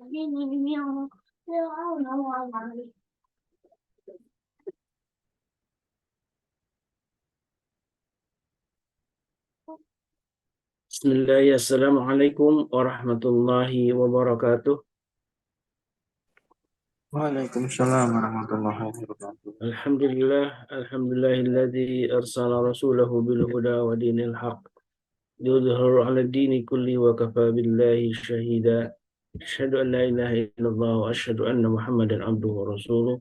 Bismillahirrahmanirrahim. Assalamualaikum warahmatullahi wabarakatuh. Waalaikumsalam warahmatullahi wabarakatuh. Alhamdulillahilladzi arsala rasulahu bil huda wa dinil haq liyudhhirahu 'ala dini kulli wa kafa billahi syahida. Asyhadu an la ilaha illallah wa asyhadu anna Muhammadan abduhu wa rasuluh.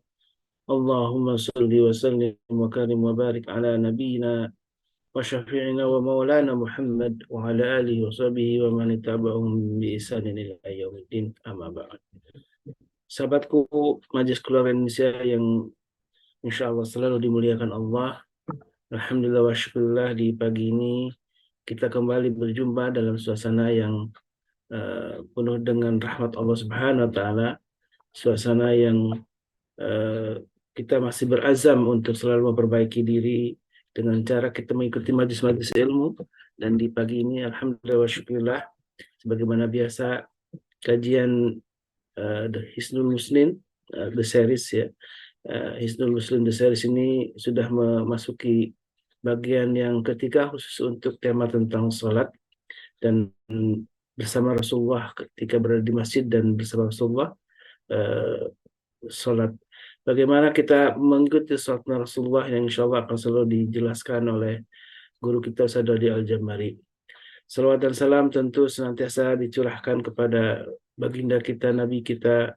Allahumma salli wa sallim wa karim wa barik ala nabiyyina wa syafi'ina wa maulana Muhammad wa ala alihi wa sahbihi wa man tabi'ahum bi ihsanin ila yaumiddin. Amma ba'd. Sahabatku Majelis Keluarga Indonesia yang insya Allah selalu dimuliakan Allah. Alhamdulillah wa syukurillah, di pagi ini kita kembali berjumpa dalam suasana yang penuh dengan rahmat Allah Subhanahu wa Ta'ala. Suasana yang kita masih berazam untuk selalu memperbaiki diri dengan cara kita mengikuti majlis-majlis ilmu. Dan di pagi ini alhamdulillah wa syukurillah, sebagaimana biasa kajian The Hisnul Muslim, The Series ya. Hisnul Muslim The Series ini sudah memasuki bagian yang ketiga khusus untuk tema tentang sholat. Dan bersama Rasulullah ketika berada di masjid dan bersama Rasulullah sholat. Bagaimana kita mengikuti sholat Rasulullah yang insya Allah akan selalu dijelaskan oleh guru kita Ustaz Dodi Al-Jambari. Salawat dan salam tentu senantiasa dicurahkan kepada baginda kita, Nabi kita,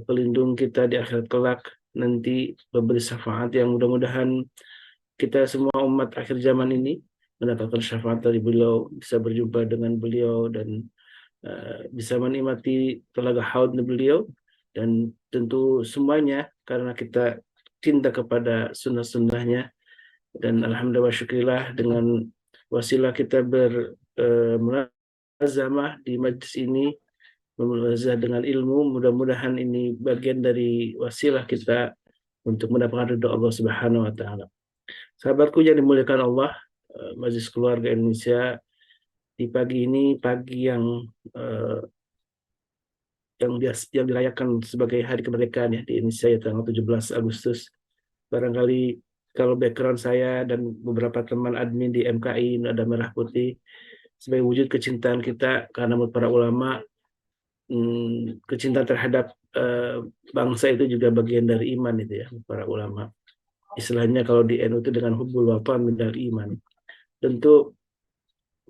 pelindung kita di akhirat kelak nanti, memberi syafaat yang mudah-mudahan kita semua umat akhir zaman ini mendapatkan syafaat dari beliau, bisa berjumpa dengan beliau dan bisa menikmati telaga haud beliau. Dan tentu semuanya karena kita cinta kepada sunnah-sunnahnya. Dan alhamdulillah wa syukurillah, dengan wasilah kita mulazamah di majlis ini, mulazamah dengan ilmu, mudah-mudahan ini bagian dari wasilah kita untuk mendapatkan ridha Allah Subhanahu wa Ta'ala. Sahabatku yang dimuliakan Allah, Majelis Keluarga Indonesia, di pagi ini pagi yang dirayakan sebagai hari kemerdekaan ya di Indonesia ya, tanggal 17 Agustus. Barangkali kalau background saya dan beberapa teman admin di MKI Nada Merah Putih, sebagai wujud kecintaan kita karena menurut para ulama, kecintaan terhadap bangsa itu juga bagian dari iman itu ya, para ulama. Istilahnya kalau di NU itu dengan hubbul watan minal iman. Tentu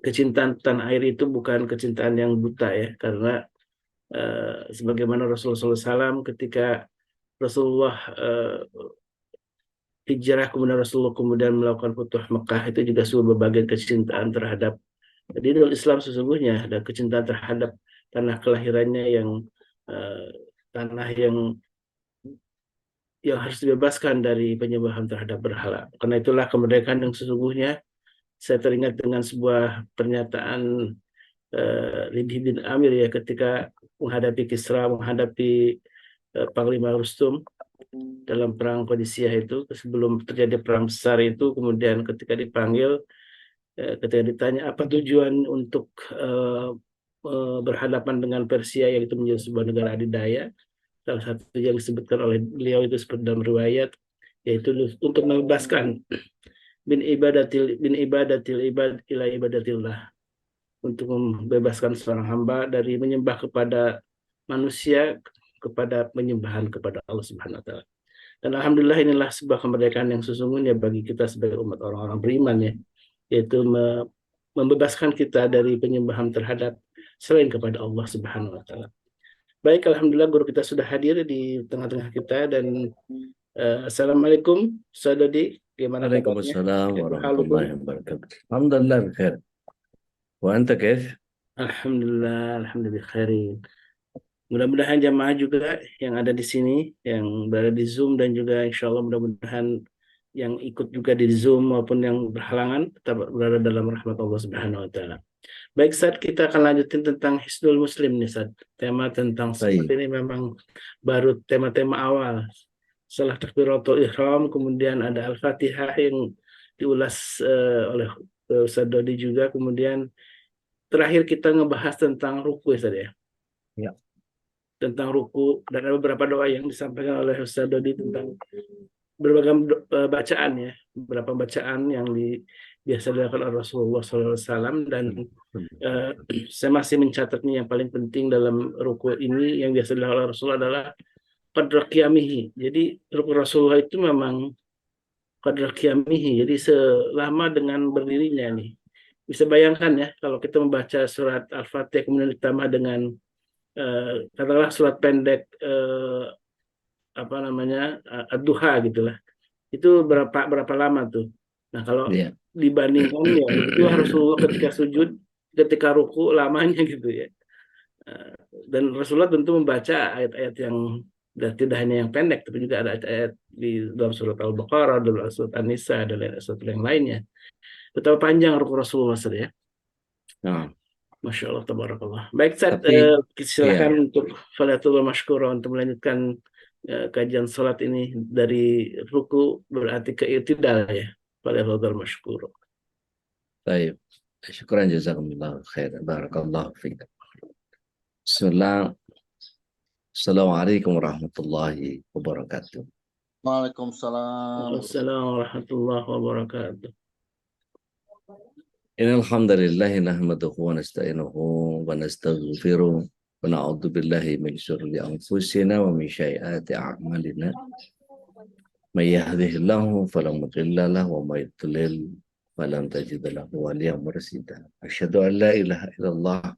kecintaan tanah air itu bukan kecintaan yang buta ya, karena sebagaimana Rasulullah SAW ketika Rasulullah hijrah, kemudian Rasulullah kemudian melakukan Futuh Mekah, itu juga sebuah bagian kecintaan terhadap dinul Islam sesungguhnya, dan kecintaan terhadap tanah kelahirannya yang tanah yang harus dibebaskan dari penyembahan terhadap berhala. Karena itulah kemerdekaan yang sesungguhnya. Saya teringat dengan sebuah pernyataan Ridhi bin Amir ya, ketika menghadapi Kisra, menghadapi Panglima Rustum dalam perang Qadisiyah itu, sebelum terjadi perang besar itu, kemudian ketika dipanggil, ketika ditanya apa tujuan untuk berhadapan dengan Persia, yang itu menjadi sebuah negara adidaya, salah satu yang disebutkan oleh beliau itu seperti dalam riwayat, yaitu untuk membebaskan bin ibadatil ibad ila ibadatillah, untuk membebaskan seorang hamba dari menyembah kepada manusia kepada penyembahan kepada Allah Subhanahu wa Ta'ala. Dan alhamdulillah inilah sebuah kemerdekaan yang sesungguhnya bagi kita sebagai umat orang-orang beriman ya, yaitu membebaskan kita dari penyembahan terhadap selain kepada Allah Subhanahu wa Ta'ala. Baik, alhamdulillah guru kita sudah hadir di tengah-tengah kita. Dan assalamualaikum Ustaz Dodi, gimana kabarnya? Waalaikumsalam warahmatullahi wabarakatuh. Alhamdulillah bikhair. Wa anta kaif? Alhamdulillah khairin. Mudah-mudahan jamaah juga yang ada di sini, yang berada di Zoom, dan juga insya Allah mudah-mudahan yang ikut juga di Zoom maupun yang berhalangan tetap berada dalam rahmat Allah Subhanahu wa Ta'ala. Baik, Ustaz, kita akan lanjutin tentang Hisnul Muslim nih, Ustaz. Tema tentang sholat ini memang baru tema-tema awal. Setelah takbiratul ihram, kemudian ada Al-Fatihah yang diulas oleh Ustaz Dodi juga. Kemudian terakhir kita ngebahas tentang ruku, Ustaz ya. Ya. tentang ruku, dan ada beberapa doa yang disampaikan oleh Ustaz Dodi tentang berbagai bacaan ya, beberapa bacaan yang biasa dilakukan oleh Rasulullah SAW, dan eh, saya masih mencatatnya. Yang paling penting dalam ruku ini yang biasa dilakukan oleh Rasulullah adalah qadra qiyamihi. Jadi ruku Rasulullah itu memang qadra qiyamihi, jadi selama dengan berdirinya nih. Bisa bayangkan ya, kalau kita membaca surat Al-Fatihah kemudian ditambah dengan katakanlah surat pendek apa namanya ad-duha gitulah, itu berapa berapa lama tuh. Nah kalau Iya. dibandingkan ya begitu Rasulullah ketika sujud, ketika ruku lamanya gitu ya. Eh, dan Rasulullah tentu membaca ayat-ayat yang dan tidak hanya yang pendek, tapi juga ada ayat-ayat di dalam surat Al-Baqarah, dalam surat An-Nisa, dan surat yang lainnya. Betapa panjang ruku Rasulullah ya. Nah, Masya Allah, tabarakallah. Baik, Ustaz, tapi ya, silakan untuk falatul masykurah untuk melanjutkan kajian salat ini dari ruku berarti ke i'tidal ya. Falatul masykurah. baik. Syukran jazakumullah khair. Barakallahu fiik. Bismillah. Assalamualaikum warahmatullahi wabarakatuh. Waalaikumsalam. Wassalamualaikum warahmatullahi wabarakatuh. Innal hamdalillah nahmaduhu wa nasta'inuhu wa nastaghfiruh wa na'udzu billahi min syururi anfusina wa min sayyiati a'malina. May yahdihillahu fala mudilla lahu wa may yudlil falan tajid lahu waliyyan mursyida. Asyhadu an la ilaha illallah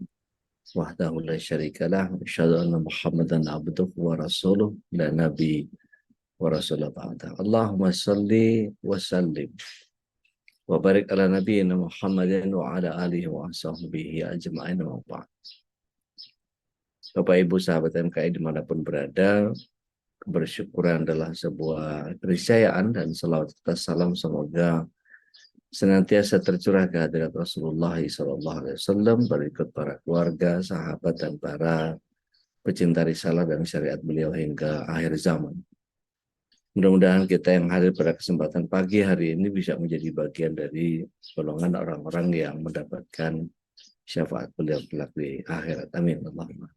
wahdahu la syarika lah wa asyhadu anna Muhammadan abduhu wa rasuluh la nabi wa rasulullah ba'da. Allahumma salli wa sallim wa barik ala nabiyyina Muhammadin wa ala alihi wa sahbihi ajma'in wa ba'd. Bapak Ibu sahabat MKI dimanapun berada, bersyukuran adalah sebuah keniscayaan, dan salawat serta salam semoga senantiasa tercurah ke hadirat Rasulullah SAW, berikut para keluarga, sahabat, dan para pecinta risalah dan syariat beliau hingga akhir zaman. Mudah-mudahan kita yang hadir pada kesempatan pagi hari ini bisa menjadi bagian dari golongan orang-orang yang mendapatkan syafaat beliau kelak di akhirat. Amin. Allahumma.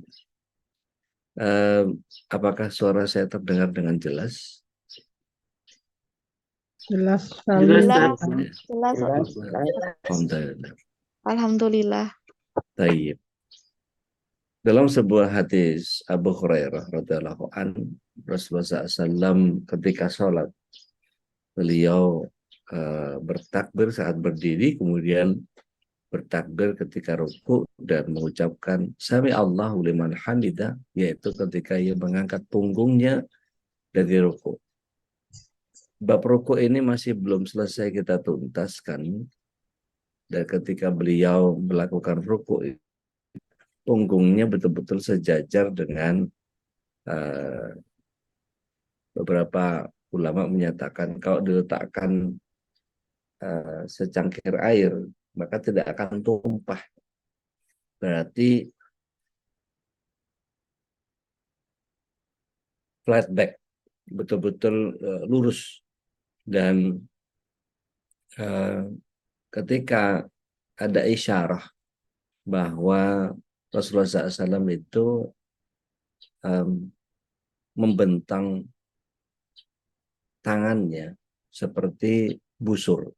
Apakah suara saya terdengar dengan jelas? Jelas Jelas, sekali. Ustaz. Jelas. Alhamdulillah. Alhamdulillah. Tayyib. Dalam sebuah hadis Abu Hurairah radhiyallahu an, Rasulullah SAW ketika sholat, beliau bertakbir saat berdiri, kemudian bertakbir ketika ruku, dan mengucapkan Sami Allahu liman hamidah, yaitu ketika ia mengangkat punggungnya dari ruku. Bab ruku ini masih belum selesai kita tuntaskan, dan ketika beliau melakukan ruku, punggungnya betul-betul sejajar dengan beberapa ulama menyatakan kalau diletakkan secangkir air maka tidak akan tumpah. Berarti flat back, betul-betul lurus. Dan ketika ada isyarah bahwa Rasulullah SAW itu membentang tangannya seperti busur.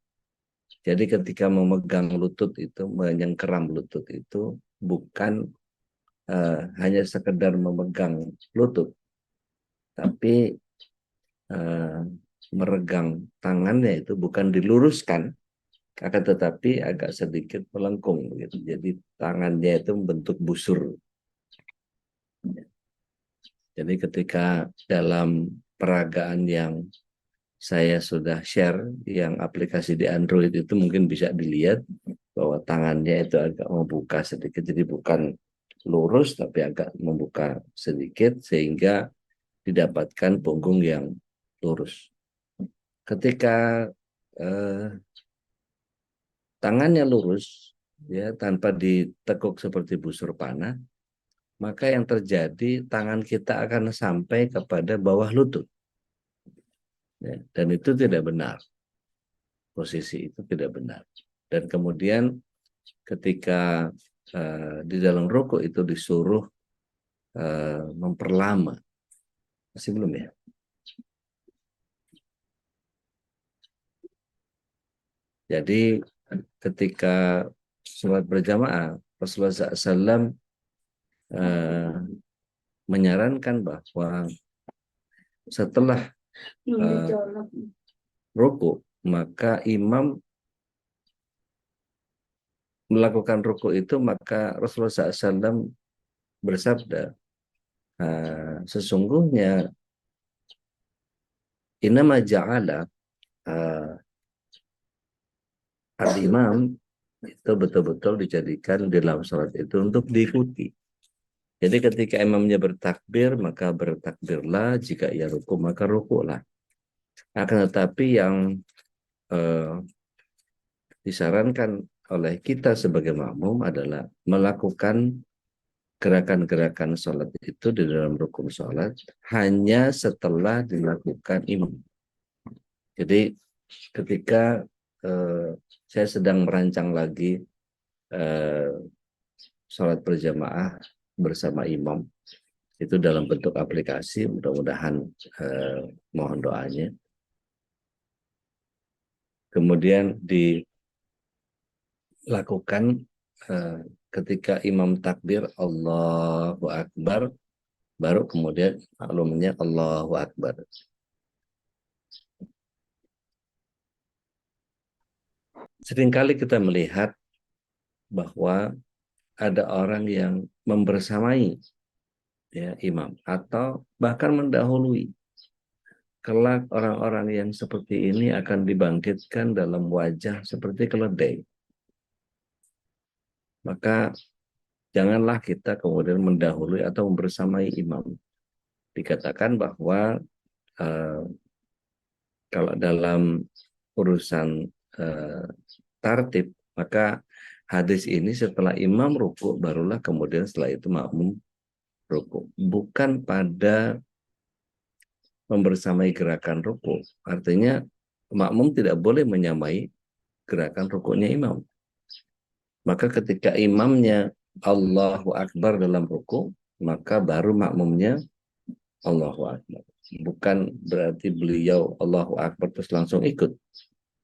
Jadi ketika memegang lutut itu, menyengkeram lutut itu bukan hanya sekedar memegang lutut, tapi meregang tangannya itu bukan diluruskan, akan tetapi agak sedikit melengkung begitu. Jadi tangannya itu membentuk busur. Jadi ketika dalam peragaan yang saya sudah share, yang aplikasi di Android itu mungkin bisa dilihat bahwa tangannya itu agak membuka sedikit, jadi bukan lurus tapi agak membuka sedikit sehingga didapatkan punggung yang lurus. Ketika tangannya lurus ya, tanpa ditekuk seperti busur panah, maka yang terjadi tangan kita akan sampai kepada bawah lutut. Ya, dan itu tidak benar. Posisi itu tidak benar. Dan kemudian ketika di dalam rukuk itu disuruh memperlama. Masih belum ya? Jadi ketika sholat berjamaah, Rasulullah SAW menyarankan bahwa setelah ruku, maka imam melakukan ruku itu, maka Rasulullah SAW bersabda, sesungguhnya innama ja'ala al-imam itu betul-betul dijadikan di dalam sholat itu untuk diikuti. Jadi ketika imamnya bertakbir, maka bertakbirlah, jika ia ruku, maka rukulah. Akan tetapi yang disarankan oleh kita sebagai makmum adalah melakukan gerakan-gerakan sholat itu di dalam rukun sholat hanya setelah dilakukan imam. Jadi ketika saya sedang merancang lagi sholat berjamaah bersama imam, itu dalam bentuk aplikasi, mudah-mudahan mohon doanya. Kemudian dilakukan ketika imam takbir Allahu Akbar, baru kemudian maklumnya Allahu Akbar. Seringkali kita melihat bahwa ada orang yang membersamai ya imam atau bahkan mendahului. Kelak orang-orang yang seperti ini akan dibangkitkan dalam wajah seperti keledai. Maka janganlah kita kemudian mendahului atau membersamai imam. Dikatakan bahwa kalau dalam urusan tartib, maka hadis ini setelah imam ruku, barulah kemudian setelah itu makmum ruku. Bukan pada membersamai gerakan ruku. Artinya makmum tidak boleh menyamai gerakan rukunya imam. Maka ketika imamnya Allahu Akbar dalam ruku, maka baru makmumnya Allahu Akbar. Bukan berarti beliau Allahu Akbar terus langsung ikut.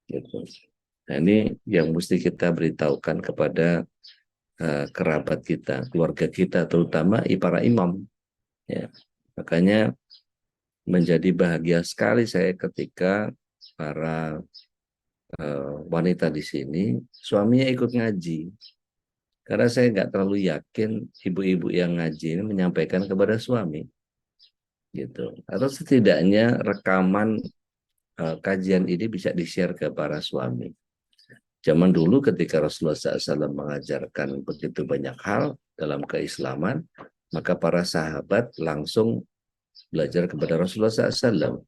Gitu. Nah, ini yang mesti kita beritahukan kepada kerabat kita, keluarga kita, terutama para imam. Ya. Makanya menjadi bahagia sekali saya ketika para wanita di sini suaminya ikut ngaji, karena saya nggak terlalu yakin ibu-ibu yang ngaji ini menyampaikan kepada suami, gitu. Atau setidaknya rekaman kajian ini bisa di-share ke para suami. Zaman dulu ketika Rasulullah SAW mengajarkan begitu banyak hal dalam keislaman, maka para sahabat langsung belajar kepada Rasulullah SAW.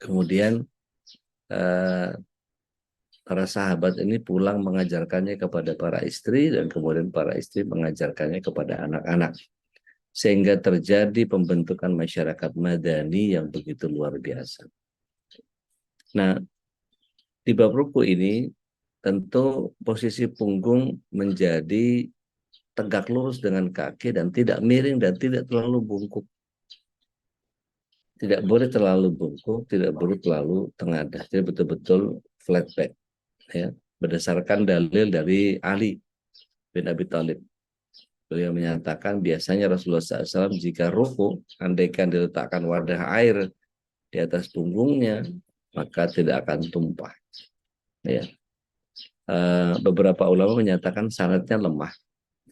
Kemudian para sahabat ini pulang mengajarkannya kepada para istri, dan kemudian para istri mengajarkannya kepada anak-anak. Sehingga terjadi pembentukan masyarakat madani yang begitu luar biasa. Nah, di bab ruku ini tentu posisi punggung menjadi tegak lurus dengan kaki dan tidak miring dan tidak terlalu bungkuk. Tidak boleh terlalu bungkuk, tidak boleh terlalu tengadah. Jadi betul-betul flat back. Ya, berdasarkan dalil dari Ali bin Abi Thalib. Beliau menyatakan biasanya Rasulullah SAW jika ruku, andaikan diletakkan wadah air di atas punggungnya, maka tidak akan tumpah. Ya. Beberapa ulama menyatakan sanadnya lemah,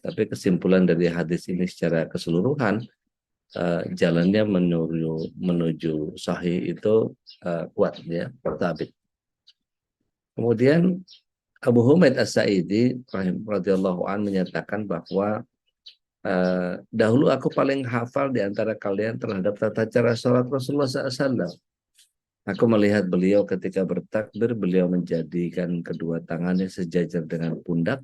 tapi kesimpulan dari hadis ini secara keseluruhan, jalannya menuju sahih itu kuat, ya, tabit. Kemudian Abu Humaid As-Sa'idi radhiyallahu anhu menyatakan bahwa dahulu aku paling hafal di antara kalian terhadap tata cara sholat Rasulullah SAW. Aku melihat beliau ketika bertakbir, beliau menjadikan kedua tangannya sejajar dengan pundak,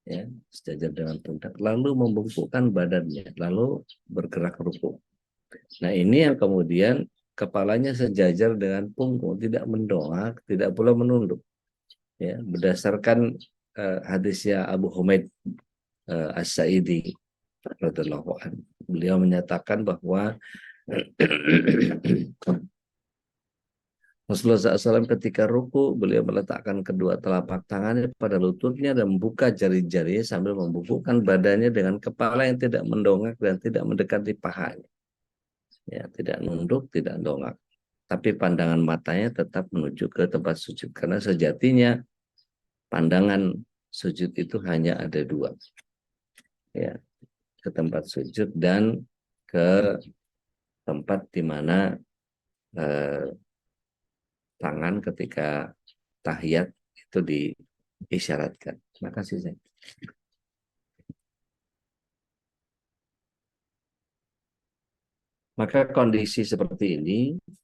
ya, sejajar dengan pundak, lalu membungkukkan badannya, lalu bergerak ruku. Nah, ini yang kemudian kepalanya sejajar dengan punggung, tidak mendongak, tidak pula menunduk. Ya, berdasarkan hadisnya Abu Humaid As-Sa'idi radhiyallahu anhu. Beliau menyatakan bahwa Rasulullah SAW ketika ruku, beliau meletakkan kedua telapak tangannya pada lututnya dan membuka jari-jarinya sambil membungkukkan badannya dengan kepala yang tidak mendongak dan tidak mendekati pahanya. Ya, tidak nunduk, tidak dongak. Tapi pandangan matanya tetap menuju ke tempat sujud. Karena sejatinya pandangan sujud itu hanya ada dua. Ya, ke tempat sujud dan ke tempat di mana tangan ketika tahiyat itu diisyaratkan. Terima kasih, Zek. Maka kondisi seperti ini,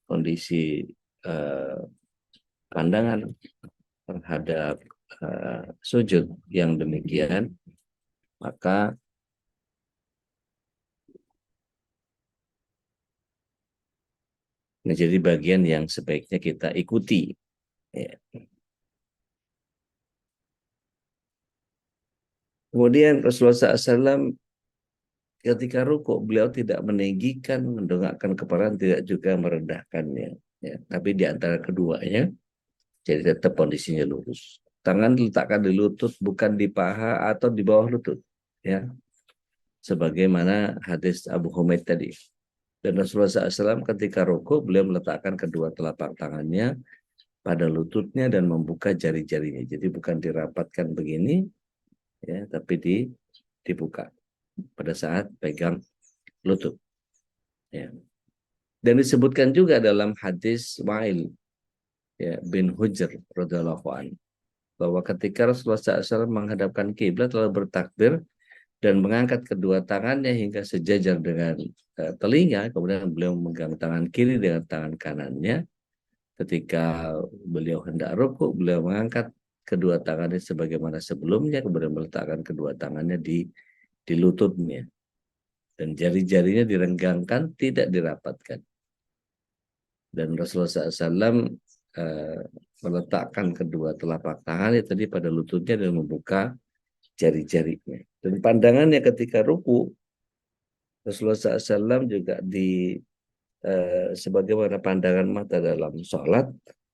kondisi pandangan terhadap sujud yang demikian, maka menjadi bagian yang sebaiknya kita ikuti. Ya. Kemudian Rasulullah SAW ketika rukuk beliau tidak meninggikan, mendongakkan kepala, tidak juga merendahkannya. Ya. Tapi di antara keduanya, jadi tetap kondisinya lurus. Tangan diletakkan di lutut, bukan di paha atau di bawah lutut. Ya. Sebagaimana hadis Abu Humaid tadi. Dan Rasulullah SAW ketika rukuk beliau meletakkan kedua telapak tangannya pada lututnya dan membuka jari-jarinya. Jadi bukan dirapatkan begini, ya, tapi dibuka pada saat pegang lutut. Ya. Dan disebutkan juga dalam hadis Wa'il ya, bin Hujr radhiyallahu anhu bahwa ketika Rasulullah SAW menghadapkan kiblat lalu bertakbir dan mengangkat kedua tangannya hingga sejajar dengan telinga, kemudian beliau memegang tangan kiri dengan tangan kanannya. Ketika beliau hendak rukuk, beliau mengangkat kedua tangannya sebagaimana sebelumnya, kemudian meletakkan kedua tangannya di lututnya. Dan jari-jarinya direnggangkan, tidak dirapatkan. Dan Rasulullah SAW meletakkan kedua telapak tangannya tadi pada lututnya dan membuka jari-jarinya. Dan pandangannya ketika ruku, Rasulullah SAW juga sebagaimana pandangan mata dalam sholat,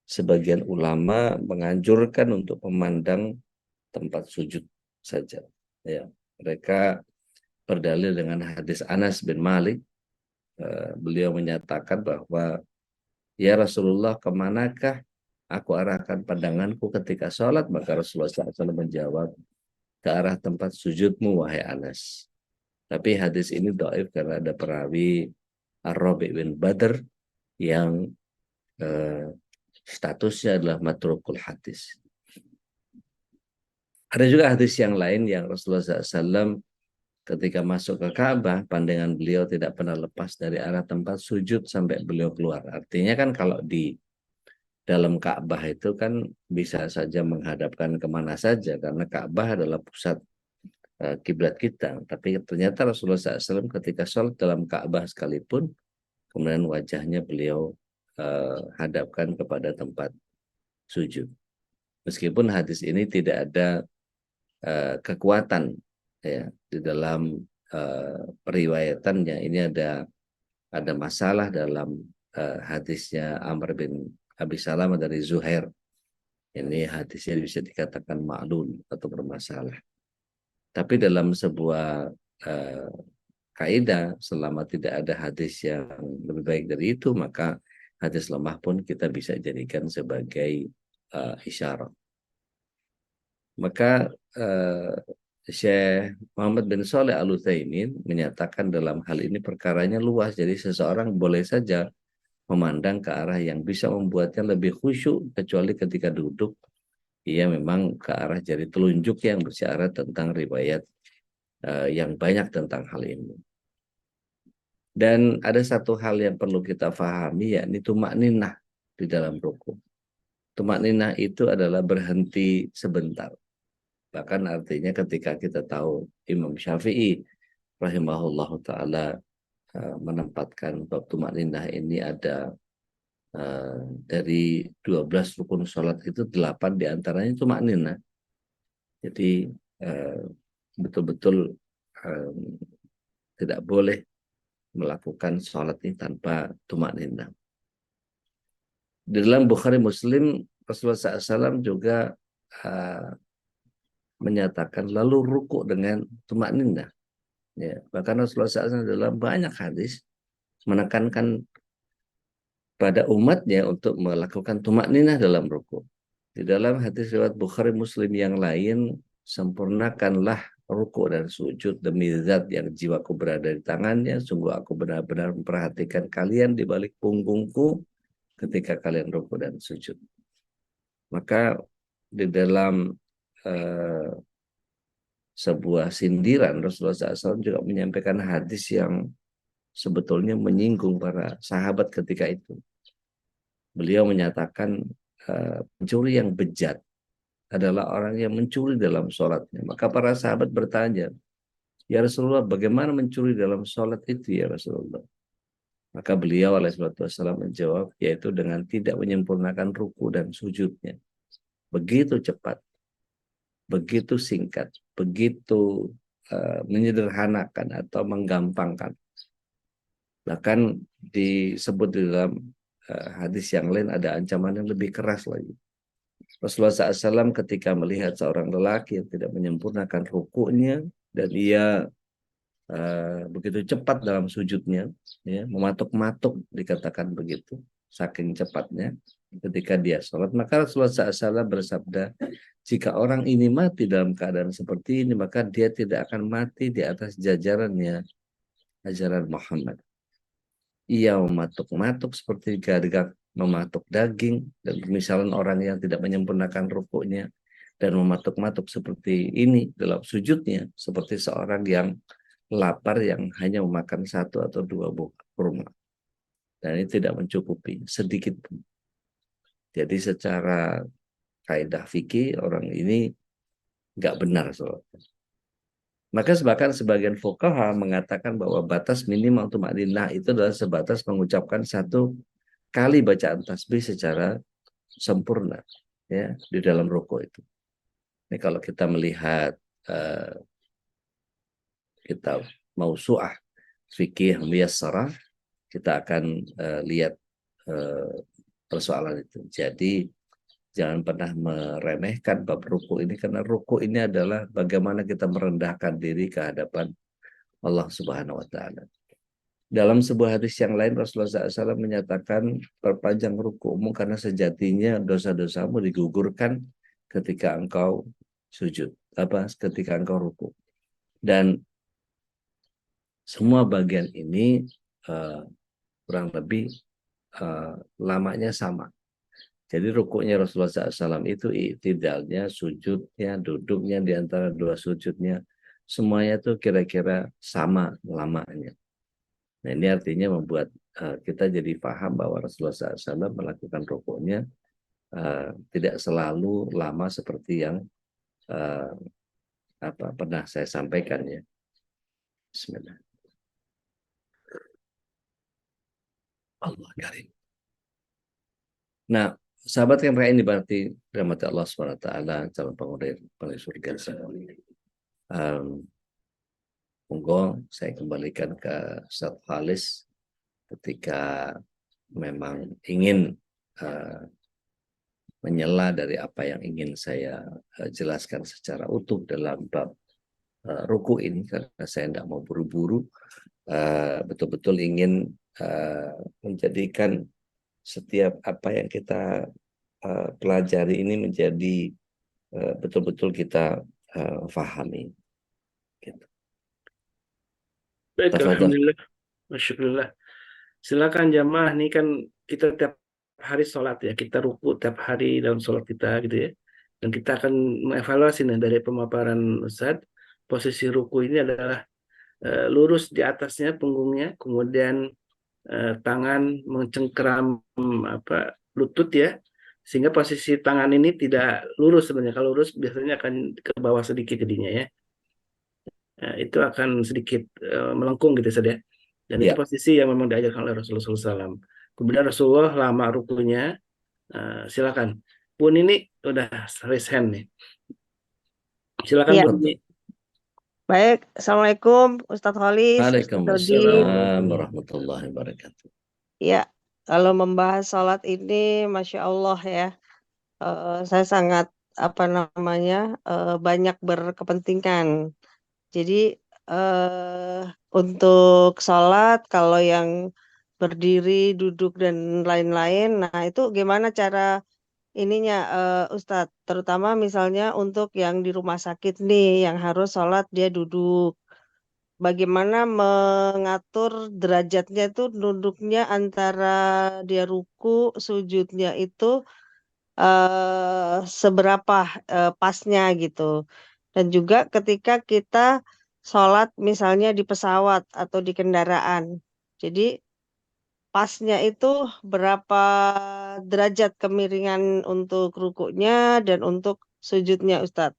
sebagian ulama menganjurkan untuk memandang tempat sujud saja. Ya, mereka berdalil dengan hadis Anas bin Malik. Beliau menyatakan bahwa, ya Rasulullah, kemanakah aku arahkan pandanganku ketika sholat? Maka Rasulullah SAW menjawab, ke arah tempat sujudmu, wahai Anas. Tapi hadis ini dhaif karena ada perawi Ar-Rabi' bin Badr yang statusnya adalah matrukul hadis. Ada juga hadis yang lain yang Rasulullah SAW ketika masuk ke Ka'bah, pandangan beliau tidak pernah lepas dari arah tempat sujud sampai beliau keluar. Artinya kan kalau di dalam Ka'bah itu kan bisa saja menghadapkan kemana saja, karena Ka'bah adalah pusat kiblat kita. Tapi ternyata Rasulullah SAW ketika sholat dalam Ka'bah sekalipun, kemudian wajahnya beliau hadapkan kepada tempat sujud. Meskipun hadis ini tidak ada kekuatan ya di dalam periwayatannya, ini ada masalah dalam hadisnya Amr bin Abi Salamah dari Zuhair. Ini hadisnya bisa dikatakan ma'lul atau bermasalah. Tapi dalam sebuah kaidah, selama tidak ada hadis yang lebih baik dari itu, maka hadis lemah pun kita bisa jadikan sebagai isyarat. Maka Syekh Muhammad bin Shalih Al-Utsaimin menyatakan dalam hal ini perkaranya luas, jadi seseorang boleh saja memandang ke arah yang bisa membuatnya lebih khusyuk, kecuali ketika duduk ia memang ke arah jari telunjuk yang bicara tentang riwayat yang banyak tentang hal ini. Dan ada satu hal yang perlu kita pahami, yakni tumakninah di dalam rukuk. Tumakninah itu adalah berhenti sebentar. Bahkan artinya ketika kita tahu Imam Syafi'i rahimahullah ta'ala menempatkan bab tumakninah ini ada dari 12 rukun sholat itu 8 diantaranya tumakninah. Jadi betul-betul tidak boleh melakukan sholat ini tanpa tumakninah. Di dalam Bukhari Muslim, Rasulullah SAW juga menyatakan lalu ruku dengan tumakninah. Ya, bahkan Rasulullah SAW dalam banyak hadis menekankan pada umatnya untuk melakukan tumakninah dalam ruku. Di dalam hadis riwayat Bukhari Muslim yang lain, sempurnakanlah ruku dan sujud demi zat yang jiwaku berada di tangannya. Sungguh aku benar-benar memperhatikan kalian di balik punggungku ketika kalian ruku dan sujud. Maka di dalam sebuah sindiran, Rasulullah SAW juga menyampaikan hadis yang sebetulnya menyinggung para sahabat ketika itu. Beliau menyatakan pencuri yang bejat adalah orang yang mencuri dalam sholatnya. Maka para sahabat bertanya, ya Rasulullah, bagaimana mencuri dalam sholat itu ya Rasulullah? Maka beliau alaihissalam menjawab, yaitu dengan tidak menyempurnakan ruku dan sujudnya. Begitu cepat, begitu singkat, begitu menyederhanakan atau menggampangkan. Bahkan disebut di dalam hadis yang lain ada ancaman yang lebih keras lagi. Rasulullah SAW ketika melihat seorang lelaki yang tidak menyempurnakan rukunya dan ia begitu cepat dalam sujudnya, ya, mematuk-matuk dikatakan begitu, saking cepatnya ketika dia sholat, maka Rasulullah SAW bersabda, jika orang ini mati dalam keadaan seperti ini, maka dia tidak akan mati di atas jajarannya ajaran Muhammad. Ia mematuk-matuk seperti gagak mematuk daging, dan misalnya orang yang tidak menyempurnakan rukuknya dan mematuk-matuk seperti ini dalam sujudnya, seperti seorang yang lapar yang hanya memakan 1 atau 2 buah kurma, dan ini tidak mencukupi sedikit pun. Jadi secara kaidah fikih orang ini nggak benar sholatnya. Maka bahkan sebagian fuqaha mengatakan bahwa batas minimal tumakninah itu adalah sebatas mengucapkan 1 kali bacaan tasbih secara sempurna, ya, di dalam ruku itu. Ini kalau kita melihat kitab Mausu'ah Fikih Muyassarah, kita akan lihat persoalan itu. Jadi jangan pernah meremehkan bab ruku ini, karena ruku ini adalah bagaimana kita merendahkan diri ke hadapan Allah Subhanahu wa taala. Dalam sebuah hadis yang lain, Rasulullah SAW menyatakan, perpanjang ruku'mu karena sejatinya dosa-dosamu digugurkan ketika engkau sujud, ketika engkau ruku. Dan semua bagian ini kurang lebih lamanya sama. Jadi rukuknya Rasulullah SAW itu i'tidalnya, sujudnya, duduknya di antara 2 sujudnya, semuanya itu kira-kira sama lamanya. Nah, ini artinya membuat kita jadi paham bahwa Rasulullah SAW melakukan rukuknya tidak selalu lama seperti yang pernah saya sampaikan, ya. Bismillah. Allah karim. Nah, sahabat yang ini berarti rahmat Allah SWT, calon penghuni surga. Monggo saya kembalikan ke Ustaz Khalis ketika memang ingin menyela dari apa yang ingin saya jelaskan secara utuh dalam bab ruku ini, karena saya tidak mau buru-buru, betul-betul ingin menjadikan setiap apa yang kita pelajari ini menjadi betul-betul kita fahami. Gitu. Baik, alhamdulillah, masyaallah. Silakan jamaah, nih kan kita tiap hari sholat ya, kita ruku tiap hari dalam sholat kita gitu ya. Dan kita akan mengevaluasi dari pemaparan Ustadz, posisi ruku ini adalah lurus di atasnya punggungnya, kemudian tangan mencengkeram lutut ya, sehingga posisi tangan ini tidak lurus sebenarnya. Kalau lurus biasanya akan ke bawah sedikit jadinya ya. Itu akan sedikit melengkung gitu saja. Dan itu posisi yang memang diajarkan oleh Rasulullah SAW. Kemudian Rasulullah lama rukunya, silakan. Pun ini udah raise hand nih. Silakan Ya. Bunyi. Baik, Assalamualaikum Ustadz Kholis, Ustadz Dodi. Waalaikumsalam warahmatullahi wabarakatuh. Ya, kalau membahas sholat ini, Masya Allah ya, saya sangat banyak berkepentingan. Jadi untuk sholat, kalau yang berdiri, duduk dan lain-lain, nah itu gimana cara ininya Ustadz, terutama misalnya untuk yang di rumah sakit nih, yang harus sholat dia duduk. Bagaimana mengatur derajatnya itu duduknya antara dia ruku, sujudnya itu seberapa pasnya gitu. Dan juga ketika kita sholat misalnya di pesawat atau di kendaraan. Jadi pasnya itu berapa derajat kemiringan untuk rukunya dan untuk sujudnya Ustadz.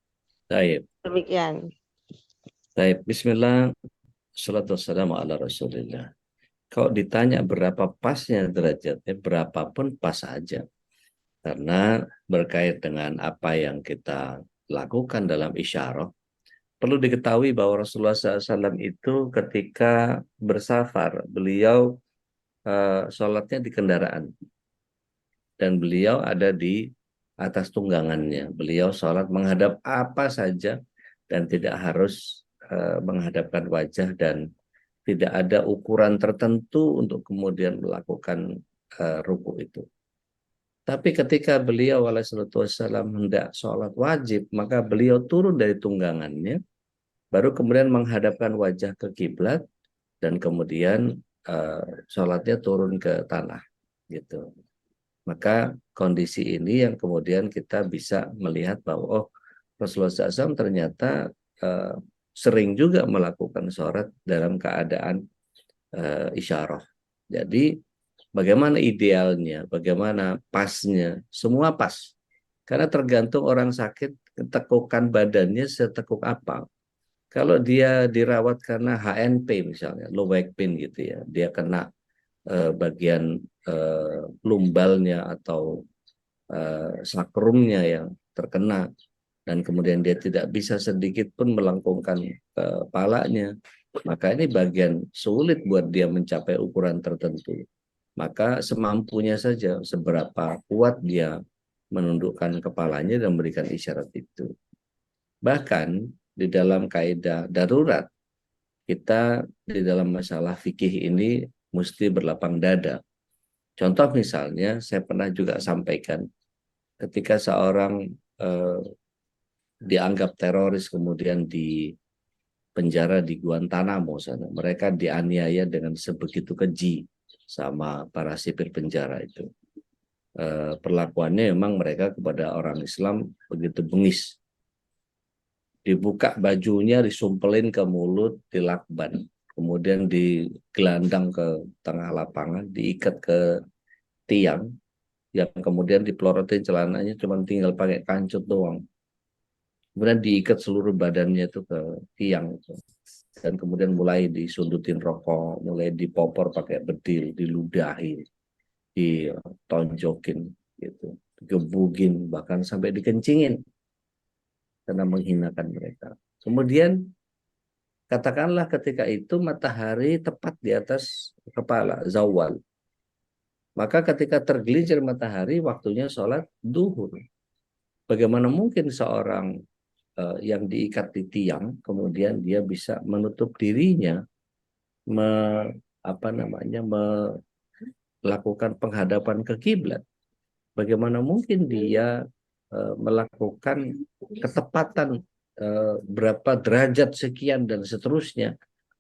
Baik, Demikian. baik. Bismillah. Salatu wassalamu ala Rasulillah. Kalau ditanya berapa pasnya derajatnya, berapapun pas aja. Karena berkait dengan apa yang kita lakukan dalam isyarah, perlu diketahui bahwa Rasulullah SAW itu ketika bersafar, beliau sholatnya di kendaraan. Dan beliau ada di atas tunggangannya. Beliau sholat menghadap apa saja dan tidak harus menghadapkan wajah dan tidak ada ukuran tertentu untuk kemudian melakukan ruku itu. Tapi ketika beliau alaihissalatu wassalam hendak sholat wajib, maka beliau turun dari tunggangannya, baru kemudian menghadapkan wajah ke kiblat dan kemudian sholatnya turun ke tanah, gitu. Maka kondisi ini yang kemudian kita bisa melihat bahwa oh, Rasulullah SAW ternyata sering juga melakukan sholat dalam keadaan isyarah. Jadi bagaimana idealnya, bagaimana pasnya, semua pas. Karena tergantung orang sakit, tekukan badannya setekuk apa. Kalau dia dirawat karena HNP misalnya, low back pain gitu ya, dia kena bagian lumbalnya atau sakrumnya yang terkena, dan kemudian dia tidak bisa sedikit pun melengkungkan kepalanya, maka ini bagian sulit buat dia mencapai ukuran tertentu. Maka semampunya saja, seberapa kuat dia menundukkan kepalanya dan memberikan isyarat itu. Bahkan di dalam kaidah darurat, kita di dalam masalah fikih ini mesti berlapang dada. Contoh misalnya, saya pernah juga sampaikan, ketika seorang dianggap teroris kemudian di penjara di Guantanamo sana, mereka dianiaya dengan sebegitu keji sama para sipir penjara itu. Perlakuannya memang mereka kepada orang Islam begitu bengis. Dibuka bajunya, disumpelin ke mulut, dilakban, kemudian digelandang ke tengah lapangan, diikat ke tiang, yang kemudian dipelorotin celananya, cuma tinggal pakai kancut doang. Kemudian diikat seluruh badannya itu ke tiang, dan kemudian mulai disundutin rokok, mulai dipopor pakai bedil, diludahi, ditonjokin, gitu, digebugin, bahkan sampai dikencingin karena menghinakan mereka. Kemudian katakanlah ketika itu matahari tepat di atas kepala, zawal. Maka ketika tergelincir matahari, waktunya sholat duhur. Bagaimana mungkin seorang yang diikat di tiang, kemudian dia bisa menutup dirinya, melakukan penghadapan ke kiblat? Bagaimana mungkin dia melakukan ketepatan berapa derajat sekian dan seterusnya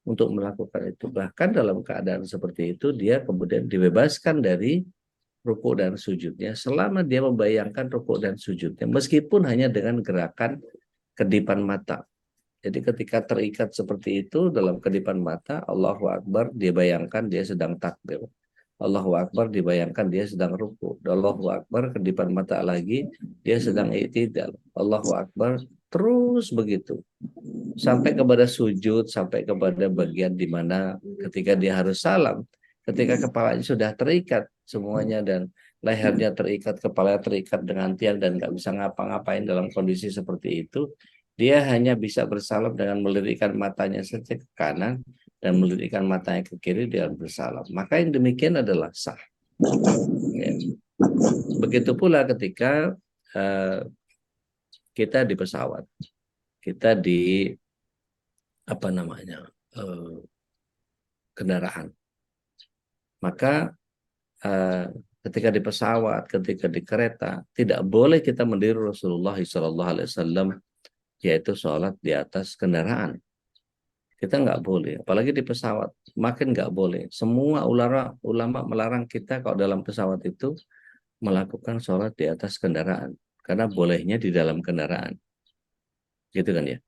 untuk melakukan itu? Bahkan dalam keadaan seperti itu, dia kemudian dibebaskan dari rukuk dan sujudnya selama dia membayangkan rukuk dan sujudnya, meskipun hanya dengan gerakan kedipan mata. Jadi ketika terikat seperti itu dalam kedipan mata, Allahu Akbar, dia bayangkan dia sedang takbir. Allahu Akbar, dibayangkan dia sedang ruku. Allahu Akbar, kedipan mata lagi, dia sedang i'tidal. Allahu Akbar, terus begitu. Sampai kepada sujud, sampai kepada bagian di mana ketika dia harus salam, ketika kepalanya sudah terikat semuanya dan lehernya terikat, kepalanya terikat dengan tiang dan nggak bisa ngapa-ngapain dalam kondisi seperti itu, Dia hanya bisa bersalam dengan melirikkan matanya saja ke kanan dan melirikkan matanya ke kiri dia bersalam. Maka yang demikian adalah sah. Ya. Begitu pula ketika kita di pesawat, kita di kendaraan. Maka ketika di pesawat, ketika di kereta, tidak boleh kita meniru Rasulullah SAW, yaitu sholat di atas kendaraan. Kita nggak boleh, apalagi di pesawat, makin nggak boleh. Semua ulama melarang kita kalau dalam pesawat itu melakukan sholat di atas kendaraan, karena bolehnya di dalam kendaraan, gitu kan ya?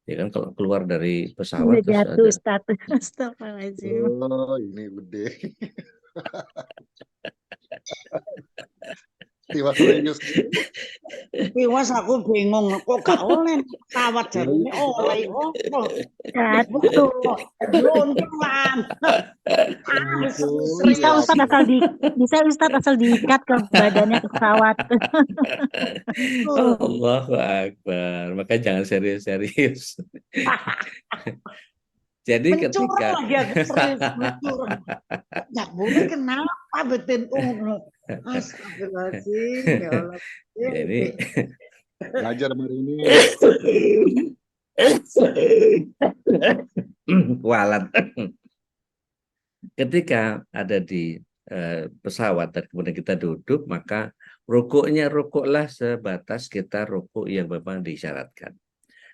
Ya kan kalau keluar dari pesawat Udah terus jatuh ada. status. Astagfirullahaladzim. Oh, ini gede. Tiba serius. Tiwas aku bingung kok gak oleh pesawat jarune oleh opo. Jatuh. Lontolan. Bisa Ustadz asal diikat ke badannya ke pesawat. Allahu Akbar. Maka jangan serius-serius. Jadi ketika Nggak boleh kenapa betin Astagfirullahaladzim. Ya Allah. Jadi Belajar hari ini. Walat. Ketika ada di pesawat dan kemudian kita duduk, maka rukuklah sebatas kita rukuk yang memang disyaratkan.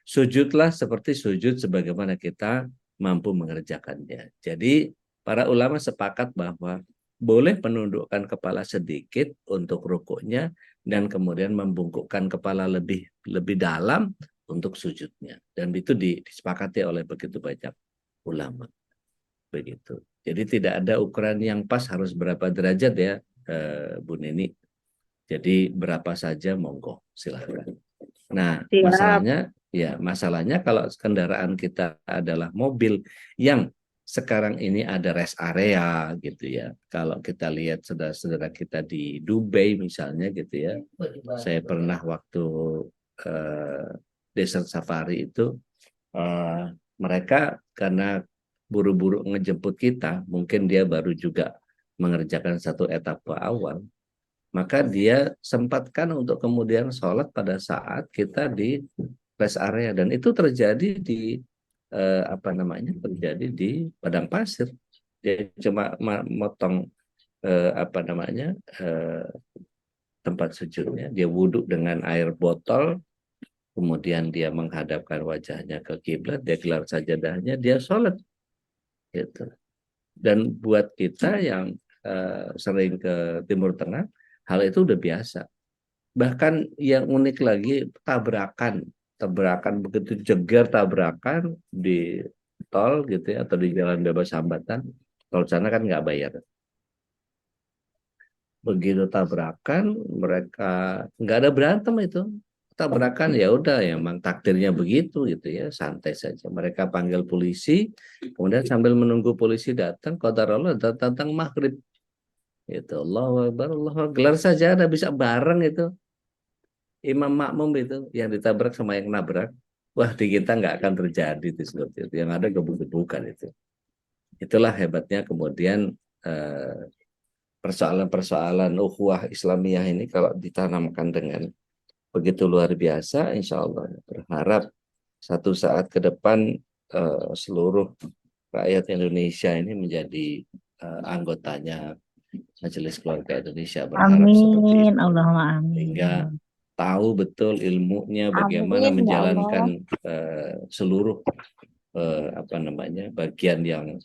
Sujudlah seperti sujud sebagaimana kita mampu mengerjakannya. Jadi para ulama sepakat bahwa boleh menundukkan kepala sedikit untuk rukuknya dan kemudian membungkukkan kepala lebih dalam untuk sujudnya. Dan itu disepakati oleh begitu banyak ulama. Begitu. Jadi tidak ada ukuran yang pas harus berapa derajat ya, Bu Nini. Jadi berapa saja monggo, silahkan. Nah, masalahnya kalau kendaraan kita adalah mobil yang sekarang ini ada rest area gitu ya. Kalau kita lihat saudara-saudara kita di Dubai misalnya gitu ya. Saya pernah waktu Desert Safari itu mereka karena buru-buru ngejemput kita, mungkin dia baru juga mengerjakan satu etapa awal, maka dia sempatkan untuk kemudian sholat pada saat kita di rest area, dan itu terjadi di terjadi di padang pasir. Dia cuma motong tempat sujudnya, dia wudhu dengan air botol, kemudian dia menghadapkan wajahnya ke kiblat, dia gelar sajadahnya, dia sholat gitu. Dan buat kita yang sering ke Timur Tengah, hal itu udah biasa. Bahkan yang unik lagi, tabrakan begitu jeger tabrakan di tol gitu ya, atau di jalan bebas hambatan. Kalau sana kan nggak bayar. Begitu tabrakan, mereka nggak ada berantem itu. Tabrakan ya udah, ya emang takdirnya begitu gitu ya, santai saja. Mereka panggil polisi, kemudian sambil menunggu polisi datang, qadarullah datang maghrib. Itu Allahu Akbar, gelar saja ada bisa bareng itu. Imam makmum itu yang ditabrak sama yang nabrak, wah di kita nggak akan terjadi itu seperti itu. Yang ada gebuk-gebukan itu. Itulah hebatnya kemudian persoalan-persoalan ukhuwah Islamiyah ini kalau ditanamkan dengan begitu luar biasa, insya Allah berharap satu saat ke depan seluruh rakyat Indonesia ini menjadi anggotanya Majelis Keluarga Indonesia. Berharap seperti itu. Allahumma amin. Sehingga tahu betul ilmunya bagaimana menjalankan seluruh bagian yang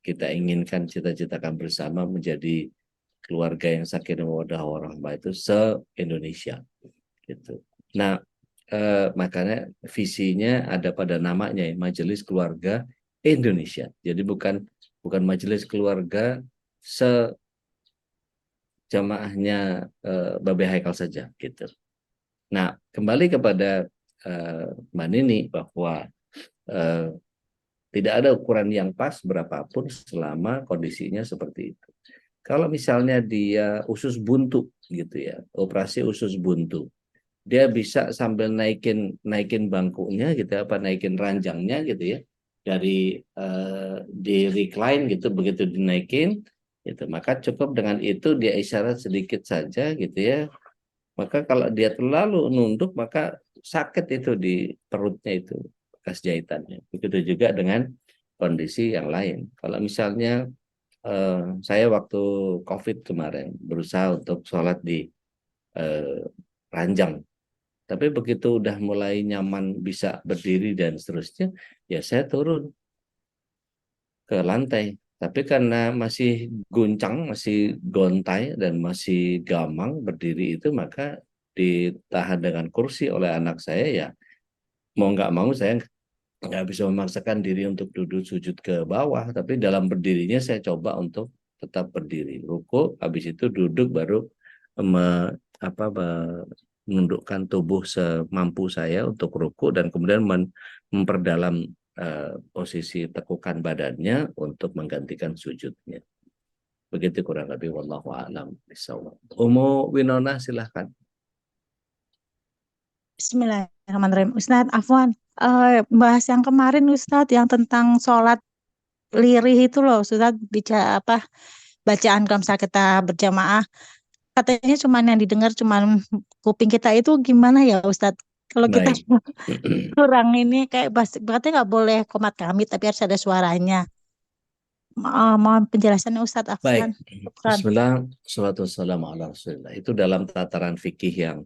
kita inginkan, cita-citakan bersama menjadi keluarga yang sakinah mawaddah warahmah itu se-Indonesia gitu. Nah, makanya visinya ada pada namanya ya, Majelis Keluarga Indonesia. Jadi bukan Majelis Keluarga jamaahnya Babe Haikal saja gitu. Nah, kembali kepada Mbak Nini bahwa tidak ada ukuran yang pas berapapun selama kondisinya seperti itu. Kalau misalnya dia usus buntu gitu ya, operasi usus buntu, dia bisa sambil naikin bangkunya gitu ya, apa naikin ranjangnya gitu ya, dari di recline gitu, begitu dinaikin gitu, maka cukup dengan itu dia isyarat sedikit saja gitu ya. Maka kalau dia terlalu nunduk maka sakit itu di perutnya itu, bekas jahitannya. Begitu juga dengan kondisi yang lain. Kalau misalnya saya waktu COVID kemarin berusaha untuk sholat di ranjang, tapi begitu udah mulai nyaman bisa berdiri dan seterusnya, ya saya turun ke lantai. Tapi karena masih guncang, masih gontai, dan masih gamang berdiri itu, maka ditahan dengan kursi oleh anak saya ya. Mau nggak mau saya nggak bisa memaksakan diri untuk duduk sujud ke bawah, tapi dalam berdirinya saya coba untuk tetap berdiri. Ruku, habis itu duduk baru menundukkan tubuh semampu saya untuk ruku, dan kemudian memperdalam posisi tekukan badannya untuk menggantikan sujudnya. Begitu kurang lebih, wallahu a'lam bishawab. Umu Winona silahkan. Bismillahirrahmanirrahim. Ustadz, Afwan, bahas yang kemarin Ustadz yang tentang sholat lirih itu loh, Ustadz bicara apa bacaan kalau misalnya kita berjamaah, katanya cuman yang didengar cuman kuping kita, itu gimana ya Ustadz? Kalau kita Baik. kurang ini kayak berarti nggak boleh komat kamit tapi harus ada suaranya. Mohon penjelasannya Ustadz Afwan. Baik. Bismillah, salatu wassalamu ala rasulillah. Itu dalam tataran fikih yang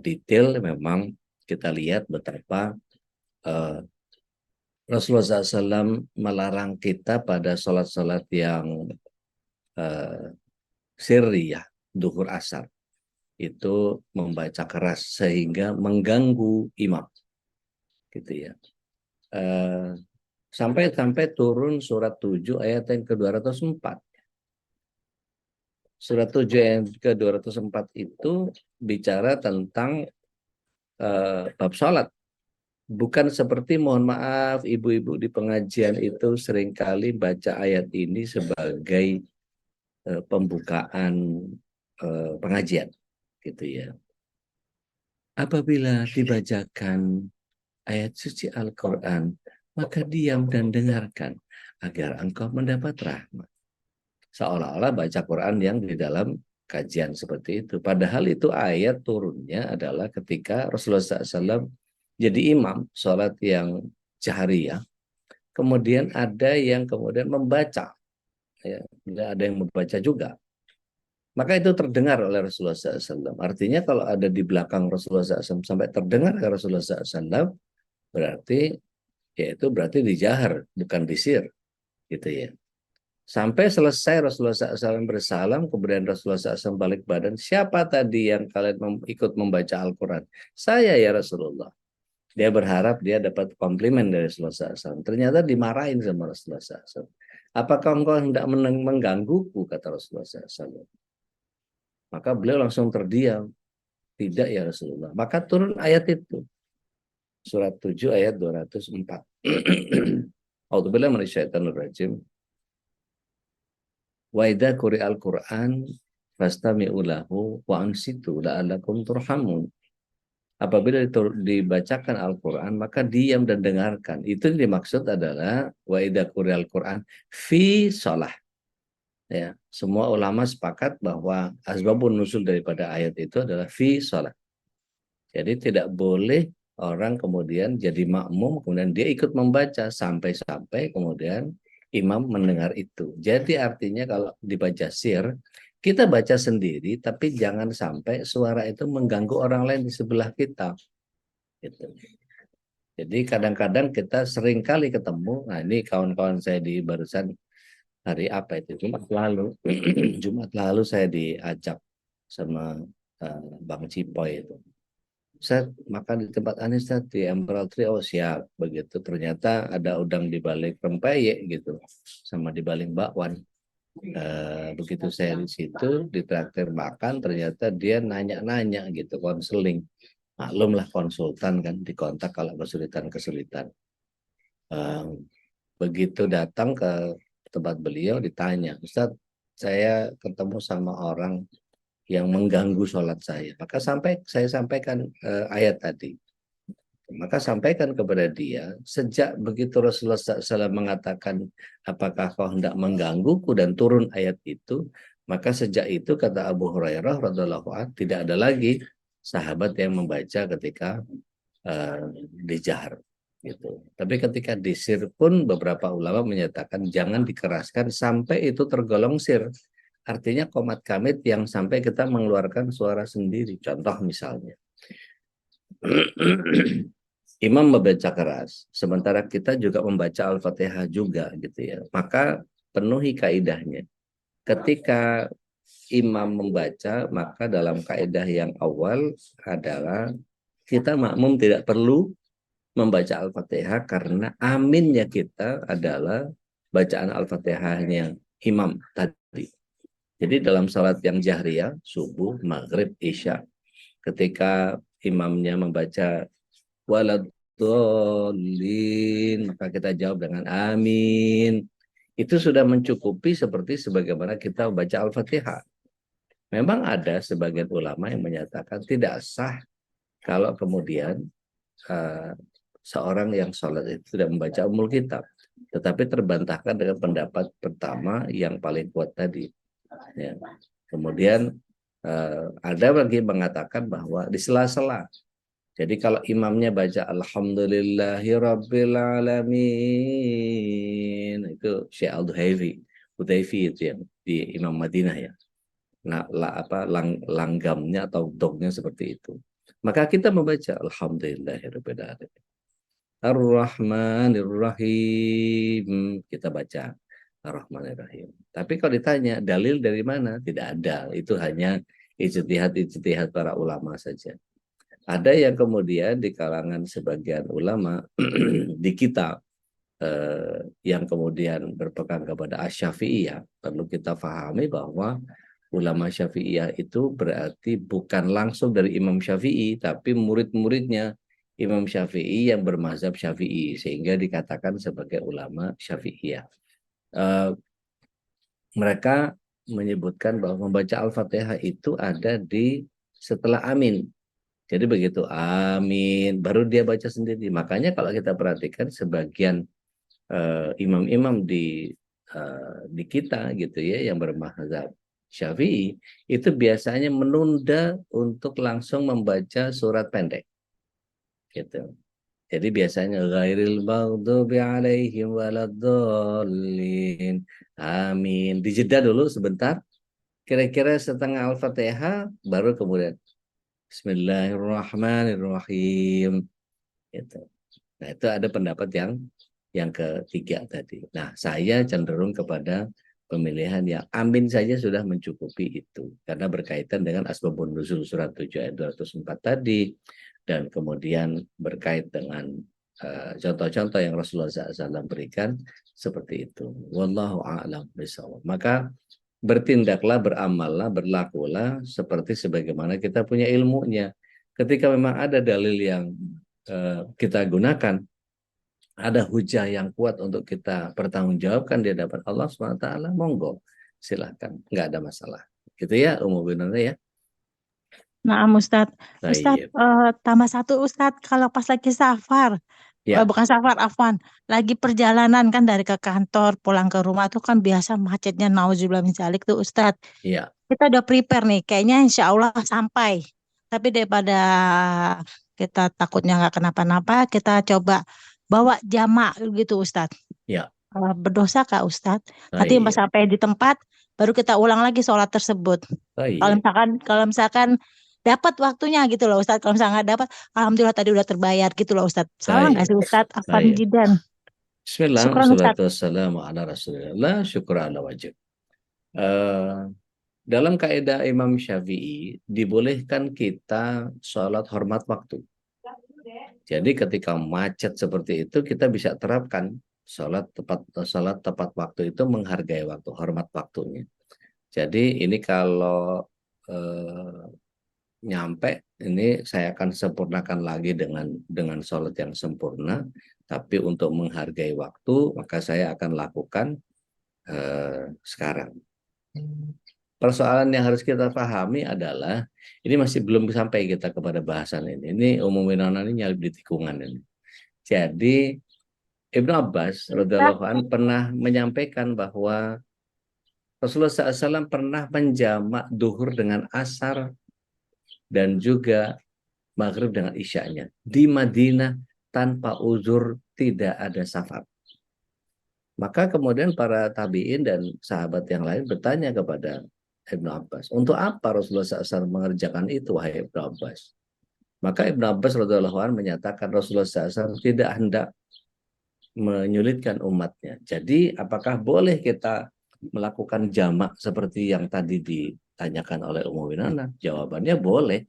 detail memang kita lihat betapa Rasulullah SAW melarang kita pada sholat-sholat yang sirriyah, duhur asar, itu membaca keras sehingga mengganggu imam, gitu ya. Sampai turun surat 7 ayat yang ke-204. Surat 7 ayat ke-204 itu bicara tentang bab sholat. Bukan seperti, mohon maaf, ibu-ibu di pengajian itu seringkali baca ayat ini sebagai pembukaan pengajian, gitu ya. Apabila dibacakan ayat suci Al-Quran, maka diam dan dengarkan agar engkau mendapat rahmat. Seolah-olah baca Quran yang di dalam kajian seperti itu. Padahal itu ayat turunnya adalah ketika Rasulullah SAW jadi imam sholat yang jahriyah. Kemudian ada yang kemudian membaca, ya, ada yang membaca juga. Maka itu terdengar oleh Rasulullah SAW. Artinya kalau ada di belakang Rasulullah SAW sampai terdengar ke Rasulullah SAW, berarti ya itu berarti dijahar, bukan disir, gitu ya. Sampai selesai Rasulullah SAW bersalam, kemudian Rasulullah SAW balik badan, siapa tadi yang kalian ikut membaca Al-Quran? Saya ya Rasulullah. Dia berharap dia dapat komplimen dari Rasulullah SAW. Ternyata dimarahin sama Rasulullah SAW. Apakah engkau hendak menggangguku, kata Rasulullah SAW. Maka beliau langsung terdiam. Tidak ya Rasulullah. Maka turun ayat itu. Surat 7 ayat 204. A'udzubillahi minasyaitonir rajim. Wa idza quri'al Qur'an fastami'u lahu wa ansitu la'allakum turhamun. Apabila dibacakan Al-Quran, maka diam dan dengarkan. Itu yang dimaksud adalah wa idza quri'al Qur'an fi shalah. Ya, semua ulama sepakat bahwa asbabun nuzul daripada ayat itu adalah fi shalah. Jadi tidak boleh orang kemudian jadi makmum, kemudian dia ikut membaca sampai-sampai kemudian imam mendengar itu. Jadi artinya kalau dibaca sir, kita baca sendiri, tapi jangan sampai suara itu mengganggu orang lain di sebelah kita. Gitu. Jadi kadang-kadang kita sering kali ketemu, nah ini kawan-kawan saya di barusan hari apa itu, Jumat lalu, Jumat lalu saya diajak sama Bang Cipoy itu. Saya makan di tempat Anis di Emerald Tree, oh siap, begitu. Ternyata ada udang di balik rempeyek gitu, sama di balik bakwan. Begitu saya di situ ditraktir makan, ternyata dia nanya-nanya gitu, konseling. Maklumlah konsultan kan, dikontak kalau kesulitan. Begitu datang ke tempat beliau ditanya, Ustadz, saya ketemu sama orang yang mengganggu sholat saya. Maka saya sampaikan ayat tadi. Maka sampaikan kepada dia, sejak begitu Rasulullah SAW mengatakan, apakah kau hendak menggangguku, dan turun ayat itu, maka sejak itu kata Abu Hurairah radhiallahu anhu, tidak ada lagi sahabat yang membaca ketika di jahar. Gitu. Tapi ketika di sir pun beberapa ulama menyatakan jangan dikeraskan sampai itu tergolong sir. Artinya qomat kamit yang sampai kita mengeluarkan suara sendiri. Contoh misalnya. Imam membaca keras, sementara kita juga membaca Al-Fatihah juga gitu ya. Maka penuhi kaidahnya. Ketika imam membaca, maka dalam kaidah yang awal adalah kita makmum tidak perlu membaca Al-Fatihah karena aminnya kita adalah bacaan Al-Fatihahnya imam tadi. Jadi dalam salat yang jahriyah, subuh, maghrib, isya, ketika imamnya membaca waladhdallin, maka kita jawab dengan amin. Itu sudah mencukupi seperti sebagaimana kita membaca Al-Fatihah. Memang ada sebagian ulama yang menyatakan tidak sah kalau kemudian seorang yang sholat itu tidak membaca Ummul Kitab. Tetapi terbantahkan dengan pendapat pertama yang paling kuat tadi. Ya. Kemudian ada lagi mengatakan bahwa di sela-sela. Jadi kalau imamnya baca Alhamdulillahirabbil alamin, itu Syekh Al-Hudayfi itu yang di Imam Madinah ya. Nah, langgamnya atau dognya seperti itu. Maka kita membaca Alhamdulillahirabbil alamin. Ar-Rahmanir-Rahim. Kita baca Ar-Rahmanir-Rahim. Tapi kalau ditanya dalil dari mana? Tidak ada. Itu hanya ijtihad para ulama saja. Ada yang kemudian di kalangan sebagian ulama di kita yang kemudian berpegang kepada Asy-Syafi'iyah, perlu kita pahami bahwa ulama Syafi'iyah itu berarti bukan langsung dari Imam Syafi'i, tapi murid-muridnya Imam Syafi'i yang bermazhab Syafi'i, sehingga dikatakan sebagai ulama Syafi'iyah. Mereka menyebutkan bahwa membaca Al-Fatihah itu ada di setelah amin. Jadi begitu amin, baru dia baca sendiri. Makanya kalau kita perhatikan sebagian imam-imam di kita gitu ya, yang bermazhab Syafi'i, itu biasanya menunda untuk langsung membaca surat pendek. Gitu. Jadi biasanya ghairil maghdubi alaihim waladdallin. Amin. Dijeda dulu sebentar. Kira-kira setengah Al-Fatihah baru kemudian Bismillahirrahmanirrahim. Gitu. Nah, itu ada pendapat yang ketiga tadi. Nah, saya cenderung kepada pemilihan yang amin saja sudah mencukupi itu. Karena berkaitan dengan asbabun nuzul surat 7 ayat 204 tadi. Dan kemudian berkait dengan contoh-contoh yang Rasulullah SAW berikan seperti itu. Wallahu a'lam bishawab. Maka bertindaklah, beramallah, berlakulah seperti sebagaimana kita punya ilmunya. Ketika memang ada dalil yang kita gunakan, ada hujah yang kuat untuk kita pertanggungjawabkan di hadapan Allah SWT, monggo, silahkan, nggak ada masalah. Gitu ya, umumnya ya. Nah, Ustadz, tambah satu Ustadz, kalau pas lagi safar, Ya. bukan safar, afwan, lagi perjalanan kan dari ke kantor, pulang ke rumah tuh kan biasa macetnya nauzubillah min dzalik tuh Ustadz. Iya. Kita udah prepare nih, kayaknya insya Allah sampai. Tapi daripada kita takutnya nggak kenapa-napa, kita coba bawa jamak gitu Ustadz. Ya. Berdosa Kak Ustadz? Nanti pas sampai di tempat, baru kita ulang lagi sholat tersebut. Kalau misalkan dapat waktunya gitu loh Ustadz. Kalau misalnya nggak dapat, alhamdulillah tadi udah terbayar gitu loh Ustadz. Salah nggak sih Ustadz? Afwan jidan. Bismillah, wassalatu wassalamu ala rasulillah, syukur ala wajib. Dalam kaidah Imam Syafi'i, dibolehkan kita sholat hormat waktu. Jadi ketika macet seperti itu, kita bisa terapkan sholat tepat waktu itu, menghargai waktu, hormat waktunya. Jadi ini kalau nyampe, ini saya akan sempurnakan lagi dengan sholat yang sempurna. Tapi untuk menghargai waktu, maka saya akan lakukan sekarang. persoalan yang harus kita pahami adalah ini masih belum sampai kita kepada bahasan ini. Ini umumin ini nyalip di tikungan ini. Jadi Ibnu Abbas radhiyallahu anhu pernah menyampaikan bahwa Rasulullah SAW pernah menjamak duhur dengan asar dan juga maghrib dengan isyanya di Madinah tanpa uzur, tidak ada safar. Maka kemudian para tabi'in dan sahabat yang lain bertanya kepada Ibnu Abbas, untuk apa Rasulullah SAW mengerjakan itu, wahai Ibnu Abbas? Maka Ibnu Abbas radhiyallahu anhu menyatakan Rasulullah SAW tidak hendak menyulitkan umatnya. Jadi apakah boleh kita melakukan jamak seperti yang tadi ditanyakan oleh Ummu Winana? Jawabannya boleh,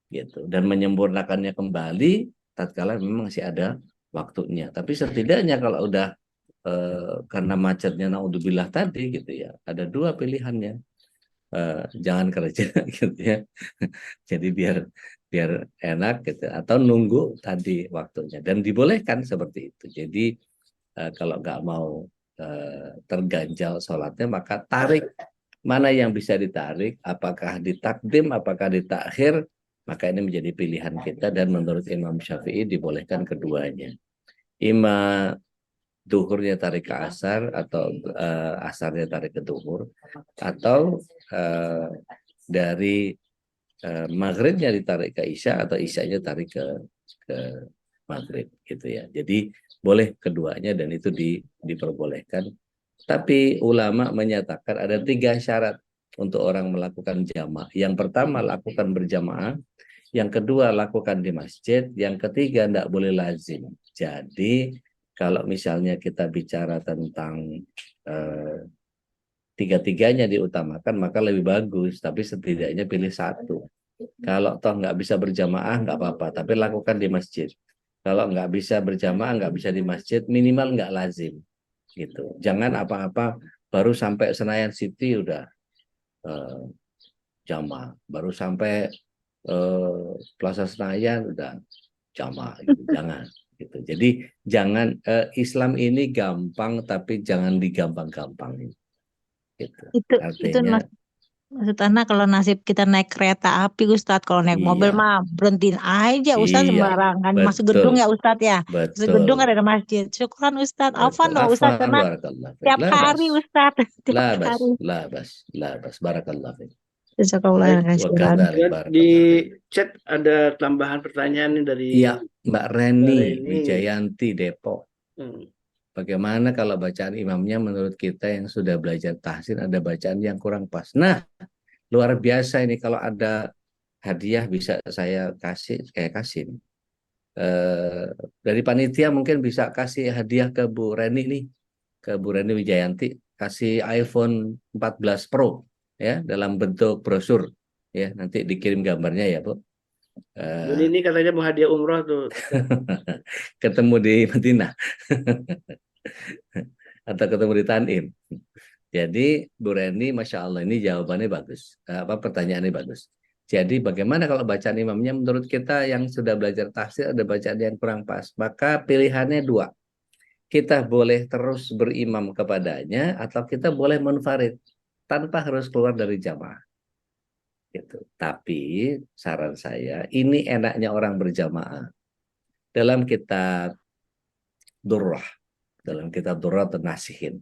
gitu. Dan menyempurnakannya kembali tatkala memang masih ada waktunya. Tapi setidaknya kalau udah karena macetnya naudzubillah tadi, gitu ya, ada dua pilihannya. Jangan kerja, gitu ya. Jadi biar enak, gitu. Atau nunggu tadi waktunya. Dan dibolehkan seperti itu. Jadi kalau nggak mau terganjal sholatnya, maka tarik mana yang bisa ditarik, apakah ditakdim, apakah ditakhir, maka ini menjadi pilihan kita. Dan menurut Imam Syafi'i dibolehkan keduanya. Ima duhurnya tarik ke asar, atau asarnya tarik ke duhur, atau dari maghribnya ditarik ke isya, atau isyanya tarik ke maghrib, gitu ya. Jadi boleh keduanya dan itu diperbolehkan. Tapi ulama menyatakan ada 3 syarat untuk orang melakukan jamaah. Yang pertama, lakukan berjamaah. Yang kedua, lakukan di masjid. Yang ketiga, tidak boleh lazim. Jadi kalau misalnya kita bicara tentang tiga-tiganya diutamakan, maka lebih bagus. Tapi setidaknya pilih satu. Kalau toh nggak bisa berjamaah, nggak apa-apa. Tapi lakukan di masjid. Kalau nggak bisa berjamaah, nggak bisa di masjid, minimal nggak lazim, gitu. Jangan apa-apa baru sampai Senayan City udah jamaah, baru sampai Plaza Senayan udah jamaah, gitu. Jangan, gitu. Jadi jangan, Islam ini gampang, tapi jangan digampang-gampangin, gitu. Itu Artinya, maksud Ana kalau nasib kita naik kereta api Ustadz, kalau naik mobil iya, mah berhentiin aja Ustadz iya, sembarangan. Masuk gedung betul, ya Ustadz ya. Masuk gedung betul, ada masjid. Syukuran Ustadz. Afwan betul. loh Ustadz Afwan, karena barakallah. tiap Labas. hari Ustadz. Tiap Labas, hari. labas, barakallah. Jazakallah Baik. khairan. Wakadzalik, Di barakallah. chat ada tambahan pertanyaan nih dari Iya, Mbak Reni Reni. Wijayanti Depok. Hmm. Bagaimana kalau bacaan imamnya menurut kita yang sudah belajar tahsin ada bacaan yang kurang pas? Nah, luar biasa ini, kalau ada hadiah bisa saya kasih, dari panitia mungkin bisa kasih hadiah ke Bu Reni nih, ke Bu Reni Wijayanti, kasih iPhone 14 Pro ya, dalam bentuk brosur ya, nanti dikirim gambarnya ya Bu. Jadi ini katanya mau hadiah umroh tuh. Ketemu di Madinah atau ketemu di Tanim. Jadi Bu Reni, Masya Allah, ini jawabannya bagus. Pertanyaannya bagus. Jadi bagaimana kalau bacaan imamnya menurut kita yang sudah belajar tafsir ada bacaan yang kurang pas? Maka pilihannya 2. Kita boleh terus berimam kepadanya, atau kita boleh munfarid tanpa harus keluar dari jamaah. Gitu. Tapi saran saya, ini enaknya orang berjamaah. Dalam kitab Durrah, Nasihin,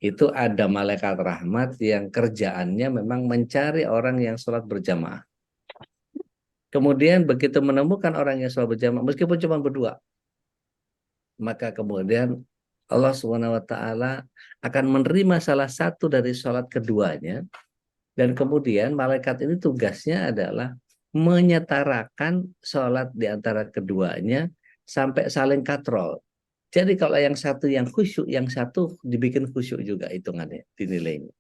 itu ada malaikat rahmat yang kerjaannya memang mencari orang yang sholat berjamaah. Kemudian begitu menemukan orang yang sholat berjamaah, meskipun cuma berdua, maka kemudian Allah SWT akan menerima salah satu dari sholat keduanya. Dan kemudian malaikat ini tugasnya adalah menyetarakan sholat di antara keduanya sampai saling katrol. Jadi kalau yang satu yang khusyuk, yang satu dibikin khusyuk juga hitungannya, dinilainya.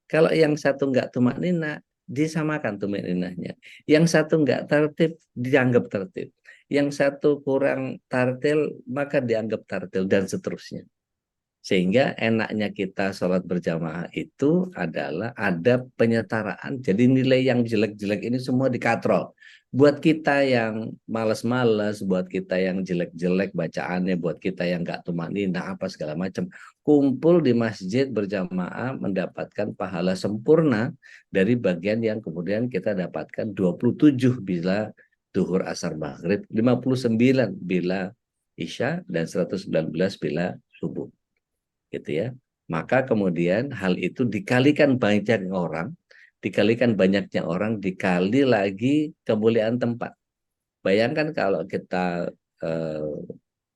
Kalau yang satu enggak tumaknina, disamakan tumakninahnya. Yang satu enggak tertib, dianggap tertib. Yang satu kurang tartil, maka dianggap tartil, dan seterusnya. Sehingga enaknya kita sholat berjamaah itu adalah ada penyetaraan. Jadi nilai yang jelek-jelek ini semua dikatrol. Buat kita yang malas-malas, buat kita yang jelek-jelek bacaannya, buat kita yang nggak tumanina apa segala macam, kumpul di masjid berjamaah mendapatkan pahala sempurna dari bagian yang kemudian kita dapatkan 27 bila duhur asar maghrib, 59 bila isya, dan 119 bila subuh. Gitu ya. Maka kemudian hal itu dikalikan banyaknya orang, dikali lagi kemuliaan tempat. Bayangkan kalau kita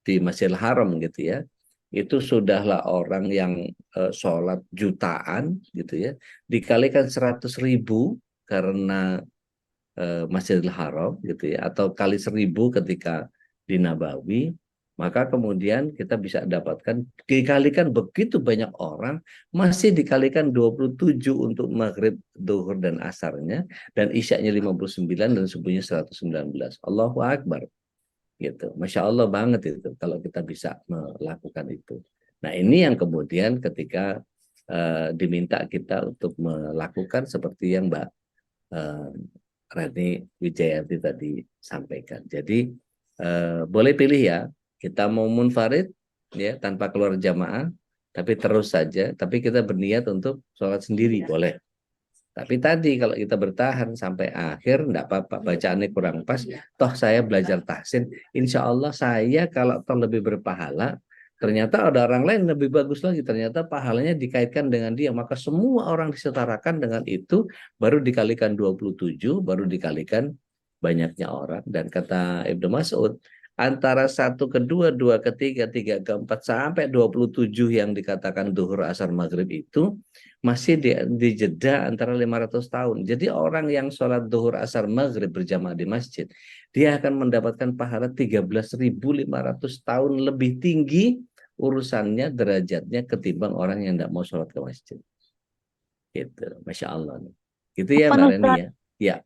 di Masjidil Haram gitu ya, itu sudahlah orang yang sholat jutaan gitu ya, dikalikan 100.000 karena Masjidil Haram gitu ya, atau kali 1.000 ketika di Nabawi, maka kemudian kita bisa dapatkan dikalikan begitu banyak orang, masih dikalikan 27 untuk maghrib, duhur, dan asarnya, dan isyaknya 59 dan subuhnya 119. Allahu Akbar. Gitu. Masya Allah banget itu kalau kita bisa melakukan itu. Nah ini yang kemudian ketika diminta kita untuk melakukan seperti yang Mbak Rani Wijayanti tadi sampaikan. Jadi boleh pilih ya, kita mau munfarid ya tanpa keluar jamaah, tapi terus saja, tapi kita berniat untuk sholat sendiri boleh. Tapi tadi kalau kita bertahan sampai akhir, enggak apa-apa, bacaannya kurang pas, toh saya belajar tahsin, insya Allah saya kalau toh lebih berpahala, ternyata ada orang lain lebih bagus lagi, ternyata pahalanya dikaitkan dengan dia, maka semua orang disetarakan dengan itu, baru dikalikan 27, baru dikalikan banyaknya orang. Dan kata Ibnu Mas'ud, antara 1 ke 2, 2 ke 3, 3 ke 4, sampai 27 yang dikatakan duhur asar maghrib itu masih di jeda antara 500 tahun. Jadi orang yang sholat duhur asar maghrib berjamaah di masjid, dia akan mendapatkan pahala 13.500 tahun lebih tinggi urusannya, derajatnya, ketimbang orang yang tidak mau sholat ke masjid. Gitu, Masya Allah. Gitu ya Mbak Reni ya. Ya.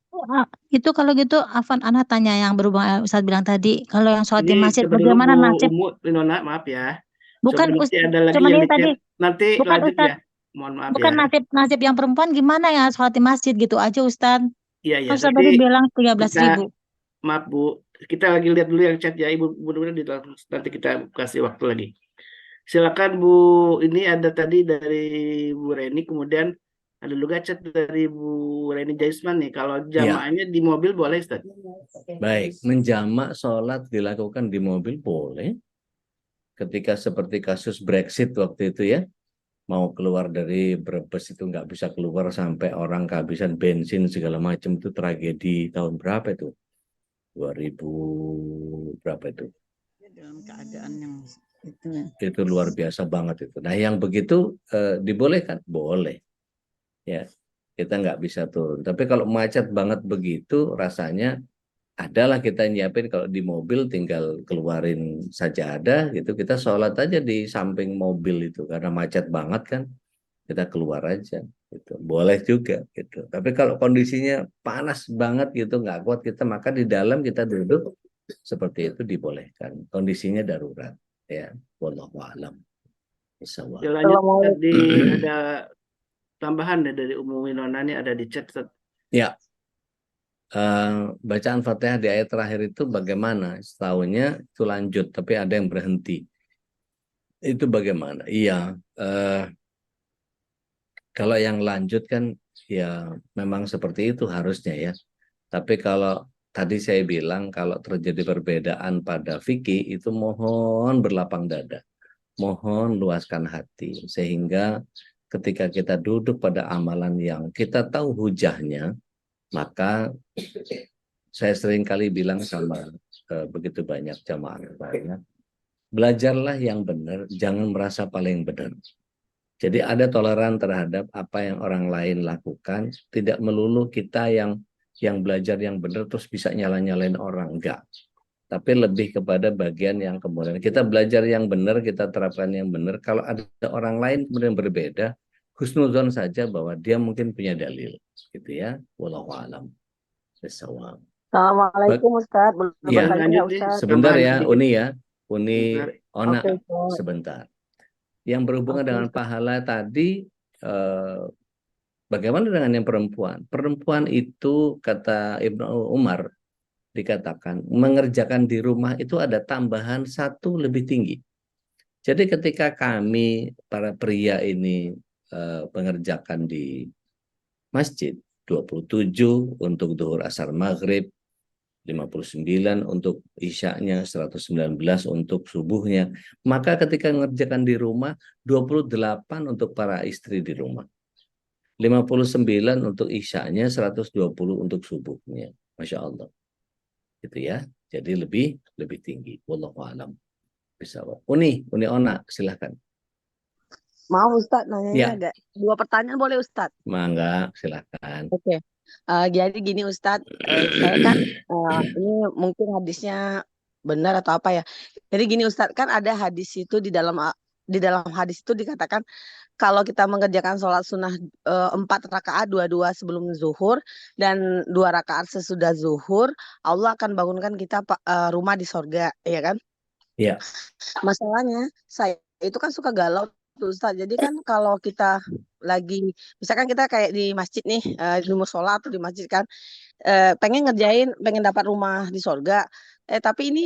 Itu kalau gitu Afan Ana tanya yang berhubungan Ustadz bilang tadi, kalau yang sholat di Ini masjid coba dulu bagaimana Bu nasib? Umu Winona, maaf ya. Bukan Soalnya nanti ada lagi cuman yang ini di tadi, chat. Nanti bukan lanjut Ustadz, ya. Mohon maaf bukan ya. nasib yang perempuan gimana ya sholat di masjid gitu aja Ustadz. Iya, Kan iya. Ustadz Nanti tadi bilang 13.000. maaf Bu, kita lagi lihat dulu yang chat ya Ibu. Mudah-mudahan nanti kita kasih waktu lagi. Silakan Bu, ini ada tadi dari Bu Reni, kemudian ada juga chat dari Bu Reni Jaisman nih. Kalau jamaahnya di mobil boleh Ustaz? Baik, menjamak sholat dilakukan di mobil boleh. Ketika seperti kasus Brexit waktu itu ya, mau keluar dari Brebes itu nggak bisa keluar sampai orang kehabisan bensin segala macam, itu tragedi tahun berapa itu? 2000 berapa itu? Dalam keadaan yang itu luar biasa banget itu. Nah yang begitu dibolehkan? Boleh. Ya, kita nggak bisa turun. Tapi kalau macet banget begitu, rasanya adalah kita nyiapin kalau di mobil tinggal keluarin sajadah gitu, kita sholat aja di samping mobil itu karena macet banget kan, kita keluar aja gitu. Boleh juga gitu. Tapi kalau kondisinya panas banget gitu, nggak kuat kita, maka di dalam kita duduk seperti itu dibolehkan. Kondisinya darurat ya. Wallahu a'lam. Bisawab. Ya, lanjut tadi ada tambahan dari Ummu Winona nih, ada di chat Ustaz. Ya. Bacaan Fatihah di ayat terakhir itu bagaimana? Setahunya itu lanjut, tapi ada yang berhenti. Itu bagaimana? Iya, kalau yang lanjut kan ya memang seperti itu harusnya ya. Tapi kalau tadi saya bilang kalau terjadi perbedaan pada fikih itu mohon berlapang dada, mohon luaskan hati, sehingga ketika kita duduk pada amalan yang kita tahu hujahnya, maka saya sering kali bilang sama begitu banyak jamaah banyak, belajarlah yang benar, jangan merasa paling benar. Jadi ada toleran terhadap apa yang orang lain lakukan, tidak melulu kita yang belajar yang benar terus bisa nyala-nyalain orang, enggak. Tapi lebih kepada bagian yang kemudian kita belajar yang benar, kita terapkan yang benar. Kalau ada orang lain kemudian berbeda, husnuzon saja bahwa dia mungkin punya dalil, gitu ya. Wallahu a'lam. Bissawab. Assalamualaikum Ustaz. Belum Ya, bertanya lanjut nih, Ustaz. sebentar tambahan ya, sedikit. Uni ya. Uni Ona, Oke, Ustaz. sebentar. Yang berhubungan Oke, dengan Ustaz. pahala tadi, bagaimana dengan yang perempuan? Perempuan itu kata Ibnu Umar, dikatakan mengerjakan di rumah itu ada tambahan satu lebih tinggi. Jadi ketika kami para pria ini mengerjakan di masjid 27 untuk zuhur asar maghrib, 59 untuk isyaknya, 119 untuk subuhnya. Maka ketika mengerjakan di rumah, 28 untuk para istri di rumah. 59 untuk isyaknya, 120 untuk subuhnya. Masya Allah. Gitu ya. Jadi lebih tinggi. Wallahu a'lam. Bisa. Uni Ona, silahkan. Maaf Ustadz, nanyanya Ya. agak 2 pertanyaan boleh Ustadz? Mangga, silahkan. Oke. Jadi gini Ustadz, saya kan ini mungkin hadisnya benar atau apa ya. Jadi gini Ustadz, kan ada hadis itu di dalam hadis itu dikatakan kalau kita mengerjakan sholat sunnah 4 rakaat, 2 sebelum zuhur dan 2 rakaat sesudah zuhur, Allah akan bangunkan kita rumah di sorga, ya kan? Iya. Masalahnya saya itu kan suka galau tuh Ustaz. Jadi kan kalau kita lagi misalkan kita kayak di masjid nih, di musola atau di masjid kan, pengen dapat rumah di sorga. Tapi ini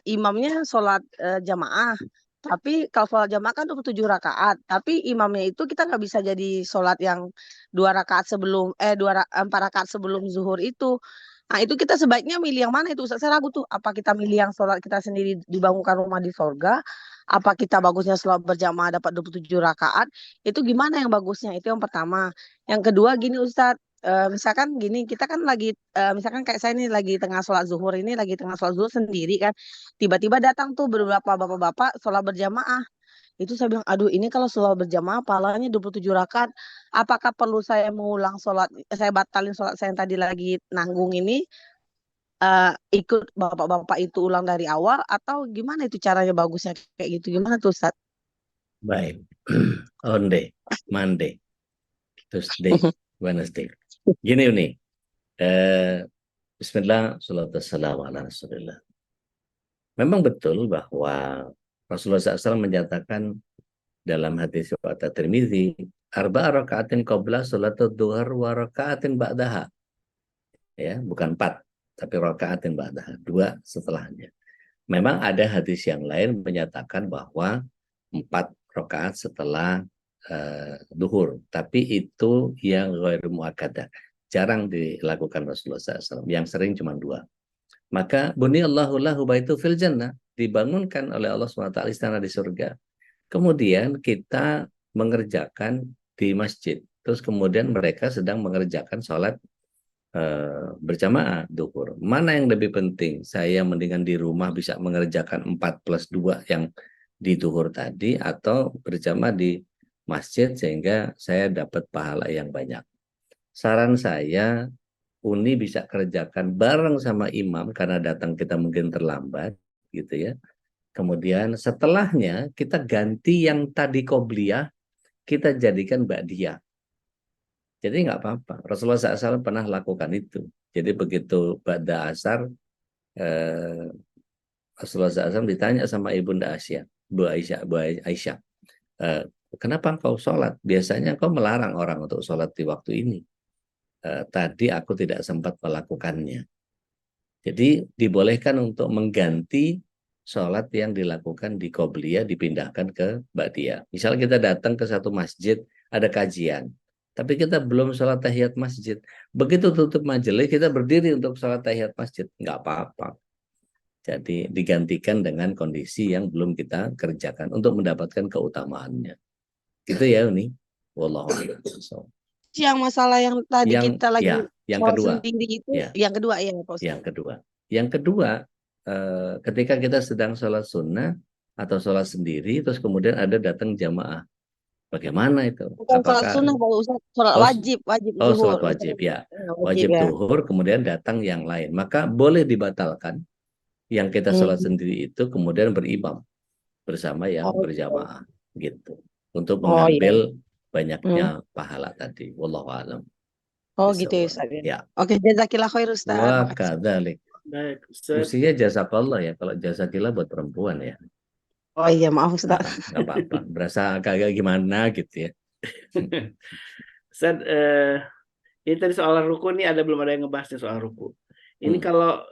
imamnya sholat jamaah. Tapi kalau sholat jamaah kan 27 rakaat. Tapi imamnya itu kita nggak bisa jadi sholat yang 4 rakaat sebelum zuhur itu. Nah itu kita sebaiknya milih yang mana itu Ustaz? Saya ragu tuh. Apa kita milih yang sholat kita sendiri dibangunkan rumah di sorga? Apa kita bagusnya sholat berjamaah dapat 27 rakaat? Itu gimana yang bagusnya? Itu yang pertama. Yang kedua gini Ustaz. Misalkan gini, kita kan lagi, misalkan kayak saya ini lagi tengah sholat zuhur sendiri kan. Tiba-tiba datang tuh beberapa bapak-bapak sholat berjamaah. Itu saya bilang, aduh ini kalau sholat berjamaah pahalanya 27 rakaat. Apakah perlu saya mengulang sholat, saya batalin sholat saya yang tadi lagi nanggung ini, ikut bapak-bapak itu ulang dari awal, atau gimana itu caranya bagusnya kayak gitu? Gimana tuh Ustaz? Baik. Onde, Monday, Tuesday, Wednesday. Gini nih. Bismillah, salatu wassalamu ala Rasulillah. Memang betul bahwa Rasulullah SAW menyatakan dalam hadis riwayat Tirmidzi, arba'a raka'atin qabla salatul duhur wa raka'atin ba'daha. Ya, bukan 4, tapi raka'atin ba'daha, 2 setelahnya. Memang ada hadis yang lain menyatakan bahwa 4 rakaat setelah duhur, tapi itu yang ghairu muakkadah. Jarang dilakukan Rasulullah SAW, yang sering cuma 2. Maka buniyallahu lahu baitu fil jannah, dibangunkan oleh Allah SWT istana di surga. Kemudian kita mengerjakan di masjid. Terus kemudian mereka sedang mengerjakan sholat berjamaah duhur. Mana yang lebih penting? Saya mendingan di rumah bisa mengerjakan 4+2 yang di duhur tadi, atau berjamaah di masjid sehingga saya dapat pahala yang banyak. Saran saya, Uni bisa kerjakan bareng sama imam karena datang kita mungkin terlambat gitu ya. Kemudian setelahnya kita ganti yang tadi qobliyah, kita jadikan ba'diyah. Jadi nggak apa-apa. Rasulullah SAW pernah lakukan itu. Jadi begitu ba'da asar, Rasulullah SAW ditanya sama Ibunda Aisyah, Bu Aisyah, kenapa engkau sholat? Biasanya engkau melarang orang untuk sholat di waktu ini. Tadi aku tidak sempat melakukannya. Jadi dibolehkan untuk mengganti sholat yang dilakukan di qobliyah dipindahkan ke ba'diyah. Misal kita datang ke satu masjid, ada kajian, tapi kita belum sholat tahiyat masjid. Begitu tutup majelis, kita berdiri untuk sholat tahiyat masjid. Nggak apa-apa. Jadi digantikan dengan kondisi yang belum kita kerjakan untuk mendapatkan keutamaannya. Gitu ya Uni. Wallahu a'lam. Yang masalah yang tadi kita lagi yang sholat kedua. sendiri itu, Ya. yang kedua ya Pak Ustaz. Yang kedua, ketika kita sedang sholat sunnah atau sholat sendiri, terus kemudian ada datang jamaah. Bagaimana itu? Bukan sholat sunnah Pak Ustaz, sholat wajib zuhur. Sholat wajib ya. Wajib zuhur, kemudian datang yang lain. Maka boleh dibatalkan yang kita sholat sendiri itu, kemudian berimam bersama yang berjamaah gitu. Untuk mengambil banyaknya pahala tadi. Wallahu a'lam. Gitu ya Ustaz. Ya. Oke, jazakillah khair Ustaz. Wa kadzalik. Baik, Ustaz. Mestinya jazakallah ya, kalau jazakillah buat perempuan ya. Oh iya, maaf Ustaz. Nggak apa-apa, berasa agak gimana gitu ya. Ustaz, ini tadi soal ruku nih belum ada yang ngebahas nih soal ruku. Ini Hmm. kalau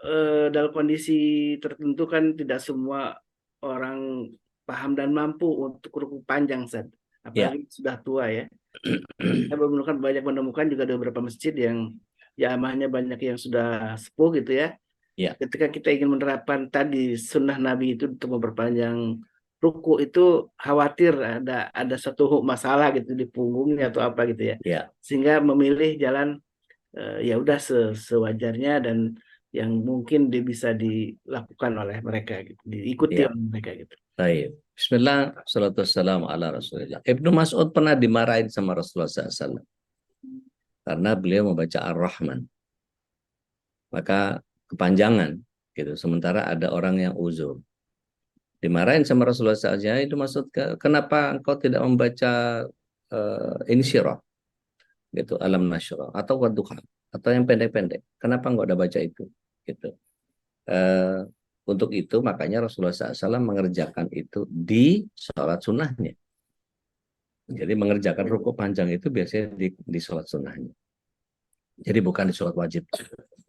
dalam kondisi tertentu kan tidak semua orang paham dan mampu untuk ruku panjang, Ustaz. Ya. Apalagi sudah tua ya. Saya menemukan juga ada beberapa masjid yang jamaahnya banyak yang sudah sepuh gitu ya. Ya. Ketika kita ingin menerapkan tadi sunnah Nabi itu untuk memperpanjang ruku itu khawatir ada suatu masalah gitu di punggungnya atau apa gitu ya. Ya. Sehingga memilih jalan ya udah sewajarnya dan yang mungkin bisa dilakukan oleh mereka gitu, diikuti Ya. oleh mereka gitu. Baik. Bismillah, salatu wassalamu ala Rasulillah. Ibnu Mas'ud pernah dimarahin sama Rasulullah SAW karena beliau membaca Ar-Rahman. Maka kepanjangan gitu. Sementara ada orang yang uzur. Dimarahin sama Rasulullah SAW. Itu maksud kenapa engkau tidak membaca Insyirah gitu, Alam Nasyrah atau Wadduha atau yang pendek-pendek. Kenapa enggak udah baca itu? Gitu. Untuk itu makanya Rasulullah SAW mengerjakan itu di sholat sunnahnya. Jadi mengerjakan rukuk panjang itu biasanya di sholat sunnahnya. Jadi bukan di sholat wajib.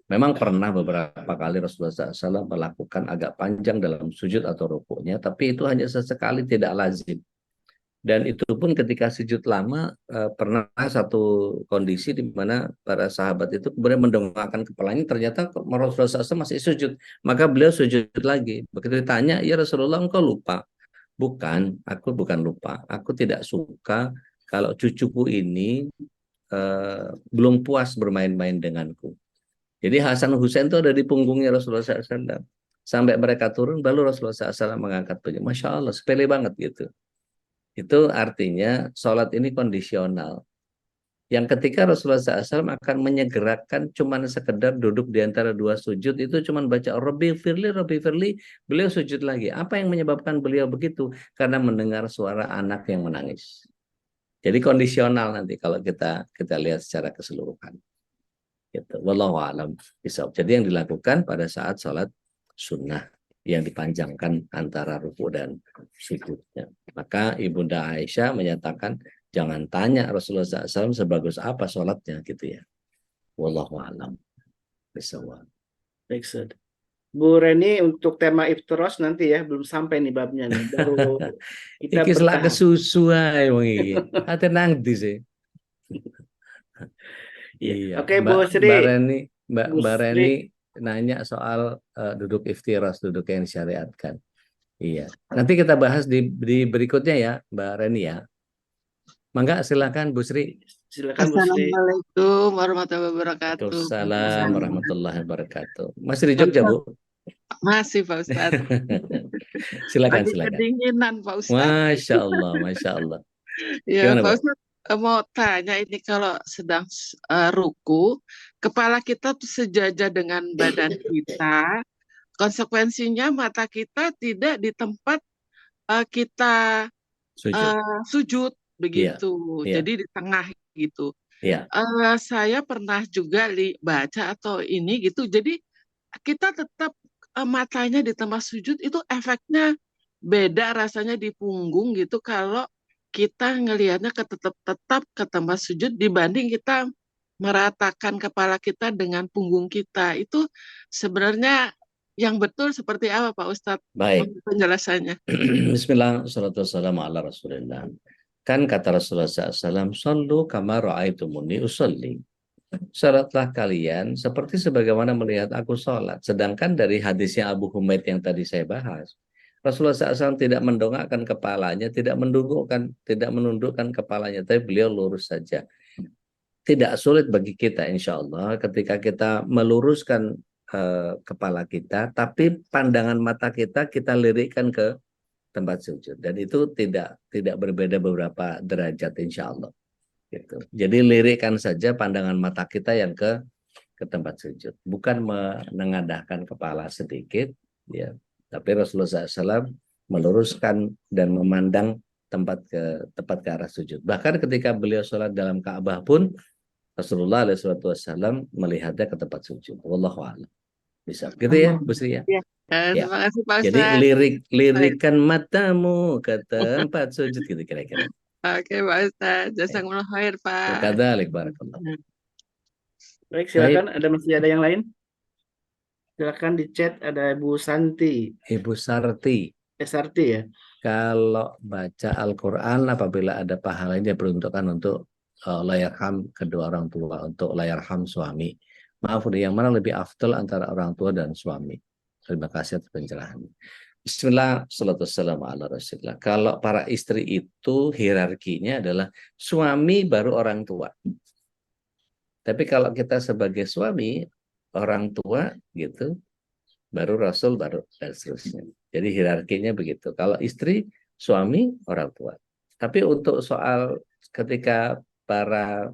Memang pernah beberapa kali Rasulullah SAW melakukan agak panjang dalam sujud atau rukuknya, tapi itu hanya sesekali, tidak lazim. Dan itu pun ketika sujud lama, pernah satu kondisi di mana para sahabat itu kemudian mendongakkan kepalanya, ternyata Rasulullah SAW masih sujud. Maka beliau sujud lagi. Begitu ditanya, ya Rasulullah engkau lupa? Bukan, aku bukan lupa. Aku tidak suka kalau cucuku ini belum puas bermain-main denganku. Jadi Hasan Husain itu ada di punggungnya Rasulullah SAW. Sampai mereka turun, baru Rasulullah SAW mengangkat beliau. Masya Allah, sepele banget gitu. Itu artinya sholat ini kondisional. Yang ketika Rasulullah SAW akan menyegerakan cuman sekedar duduk di antara dua sujud, itu cuman baca Rabbi firli, beliau sujud lagi. Apa yang menyebabkan beliau begitu? Karena mendengar suara anak yang menangis. Jadi kondisional nanti kalau kita lihat secara keseluruhan. Gitu. Wallahu a'lam bishawab. Jadi yang dilakukan pada saat sholat sunnah yang dipanjangkan antara ruku dan sujudnya. Maka Ibunda Aisyah menyatakan jangan tanya Rasulullah SAW sebagus apa sholatnya gitu ya. Wallahu a'lam bishawab. Baik, Ustaz. Bu Reni untuk tema iftiros nanti ya, belum sampai nih babnya nih. Baru kita Iki selak bertahap. kesusu ae wong iki. Ate nang ndi sih? Iya. Iya, Oke, Bu Sri. Mbak Reni nanya soal duduk iftiras, duduk yang disyariatkan. Iya. Nanti kita bahas di berikutnya ya, Mbak Reni ya. Mangga silakan Bu Sri. Silakan Bu Sri. Assalamualaikum warahmatullahi wabarakatuh. Waalaikumsalam warahmatullahi wabarakatuh. Masih di Jogja, Bu? Masih Pak Ustadz. Silakan, Lagi silakan. kedinginan Pak Ustadz. Masya Allah, Masya Allah. Ya Gimana, Pak Bu? Ustadz mau tanya ini kalau sedang ruku, kepala kita tuh sejajar dengan badan kita, konsekuensinya mata kita tidak di tempat kita sujud begitu, Iya. jadi di tengah gitu. Iya. Saya pernah juga baca atau ini gitu, jadi kita tetap matanya di tempat sujud itu efeknya beda rasanya di punggung gitu kalau kita ngelihatnya tetap ke tempat sujud dibanding kita meratakan kepala kita dengan punggung kita. Itu sebenarnya yang betul seperti apa Pak Ustadz? Baik. Penjelasannya. Bismillah, salatu wassalamu ala Rasulillah. Kan kata Rasulullah SAW, Sallu kama ra'aitumuni usolli. Salatlah kalian seperti sebagaimana melihat aku sholat. Sedangkan dari hadisnya Abu Humaid yang tadi saya bahas, Rasulullah SAW tidak mendongakkan kepalanya, tidak menundukkan kepalanya, tapi beliau lurus saja. Tidak sulit bagi kita insya Allah ketika kita meluruskan kepala kita, tapi pandangan mata kita lirikkan ke tempat sujud, dan itu tidak berbeda beberapa derajat insya Allah. Gitu. Jadi lirikkan saja pandangan mata kita yang ke tempat sujud, bukan menengadahkan kepala sedikit, ya. Tapi Rasulullah SAW meluruskan dan memandang tempat ke arah sujud. Bahkan ketika beliau sholat dalam Ka'bah pun Rasulullah SAW melihatnya ke tempat sujud. Wallahu a'lam. Bisa, gitu ya, Bu Sri ya. Ya. Terima kasih Pak Jadi Ustadz. lirikan matamu ke tempat sujud gitu kira-kira. Oke Pak Ustadz, jazakumullah khair Pak. Kadzalik barakallah. Baik, silakan. Masih ada yang lain? Silakan di chat ada Ibu Santi, Ibu Sarti. Sarti ya. Kalau baca Al-Quran apabila ada pahalanya dia peruntukkan untuk layarham kedua orang tua, untuk layarham suami. Maaf, yang mana lebih afdal antara orang tua dan suami? Terima kasih atas pencerahannya. Bismillah, salatu wassalamu ala rasulillah. Kalau para istri itu hierarkinya adalah suami baru orang tua. Tapi kalau kita sebagai suami, orang tua gitu, baru Rasul, baru dan seterusnya. Jadi hierarkinya begitu. Kalau istri, suami, orang tua. Tapi untuk soal ketika para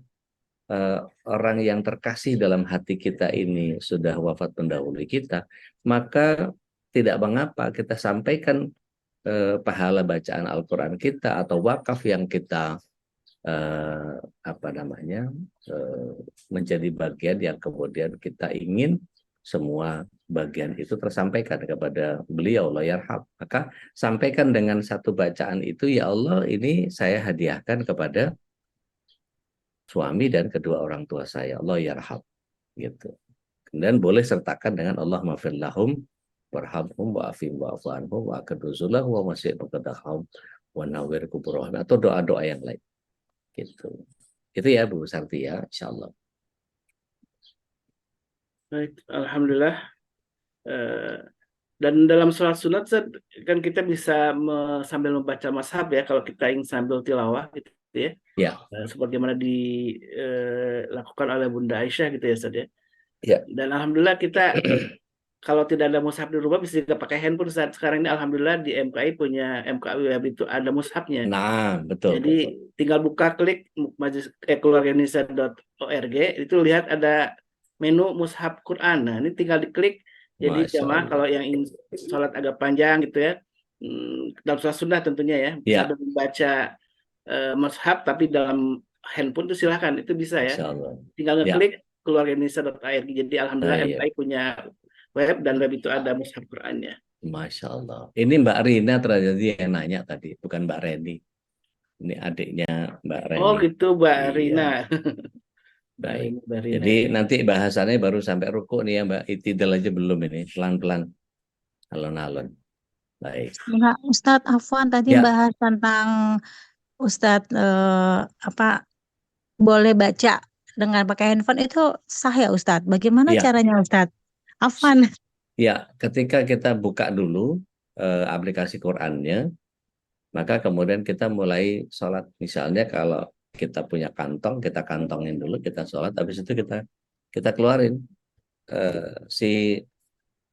orang yang terkasih dalam hati kita ini sudah wafat pendahului kita, maka tidak mengapa kita sampaikan pahala bacaan Al-Quran kita atau wakaf yang kita menjadi bagian yang kemudian kita ingin semua bagian itu tersampaikan kepada beliau, Allah yarham. Maka sampaikan dengan satu bacaan itu, ya Allah, ini saya hadiahkan kepada suami dan kedua orang tua saya, Allah yarham, gitu. Kemudian boleh sertakan dengan Allah maghfir lahum warhamhum wa'afim wa'fu anhum wa akaduzulah wa masih bekedahum wa nawir kuburahum, atau doa-doa yang lain, gitu. Itu ya Bu Santi ya, insyaallah. Baik, alhamdulillah. Dan dalam sholat sunat kan kita bisa sambil membaca mashab ya, kalau kita ingin sambil tilawah gitu ya. Ya. Sebagaimana dilakukan oleh Bunda Aisyah gitu ya Ustaz ya. Ya. Dan alhamdulillah kita kalau tidak ada mushaf di rumah bisa juga pakai handphone saat sekarang ini, alhamdulillah di MKI punya MKI web itu ada mushafnya. Nah, betul. Jadi betul. Tinggal buka, klik keluargaindonesia.org, itu lihat ada menu mushaf Quran. Nah, ini tinggal diklik. Jadi jamaah kalau yang ingin sholat agak panjang gitu ya, dalam sholat sunnah tentunya ya, sambil membaca mushaf tapi dalam handphone itu silahkan, itu bisa ya. Tinggal ngeklik keluargaindonesia.org. Jadi alhamdulillah MKI punya web, dan web itu ada mushaf Qurannya. Masya Allah. Ini Mbak Rina terjadi yang nanya tadi, bukan Mbak Reni. Ini adiknya Mbak Reni. Oh gitu, Mbak Rina. Baik. Jadi nanti bahasannya baru sampai ruku nih ya Mbak. Itidal aja belum ini, pelan-pelan, alon-alon. Baik. Nah, Ustadz Afwan tadi bahas tentang Ustadz boleh baca dengan pakai handphone, itu sah ya Ustadz? Bagaimana caranya Ustadz Afwan? Ya, ketika kita buka dulu aplikasi Qurannya, maka kemudian kita mulai sholat. Misalnya kalau kita punya kantong, kita kantongin dulu, kita sholat, habis itu kita keluarin si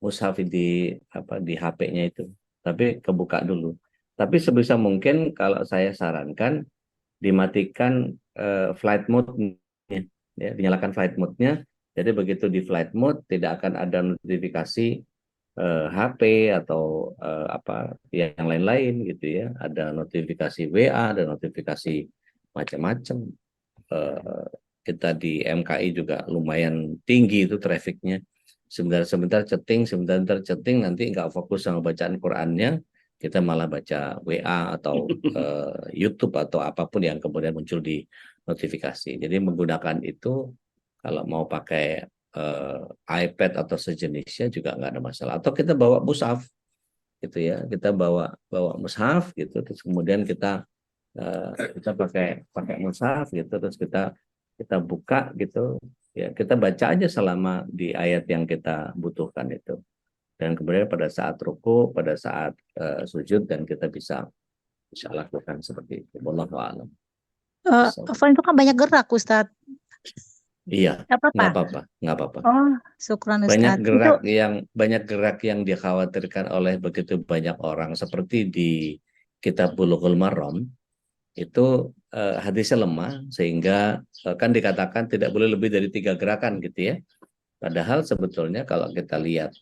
mushaf di HP-nya itu, tapi kebuka dulu. Tapi sebisa mungkin kalau saya sarankan dimatikan flight mode-nya, ya, dinyalakan flight mode-nya. Jadi begitu di flight mode tidak akan ada notifikasi HP atau yang lain-lain gitu ya. Ada notifikasi WA, ada notifikasi macam-macam. Kita di MKI juga lumayan tinggi itu trafficnya. Sebentar chatting, nanti nggak fokus sama bacaan Qurannya, kita malah baca WA atau YouTube atau apapun yang kemudian muncul di notifikasi. Jadi menggunakan itu kalau mau pakai iPad atau sejenisnya juga nggak ada masalah. Atau kita bawa mushaf gitu ya, kita bawa mushaf gitu, terus kemudian kita pakai mushaf gitu, terus kita buka gitu ya, kita baca aja selama di ayat yang kita butuhkan itu, dan kemudian pada saat ruku, pada saat sujud, dan kita bisa lakukan seperti itu. Wallahu a'lam. Afwan, itu kan banyak gerak Ustadz. Iya, nggak apa-apa. Oh, syukran Ustadz. Banyak gerak yang dikhawatirkan oleh begitu banyak orang, seperti di kitab Bulughul Maram itu hadisnya lemah, sehingga kan dikatakan tidak boleh lebih dari 3 gerakan gitu ya. Padahal sebetulnya kalau kita lihat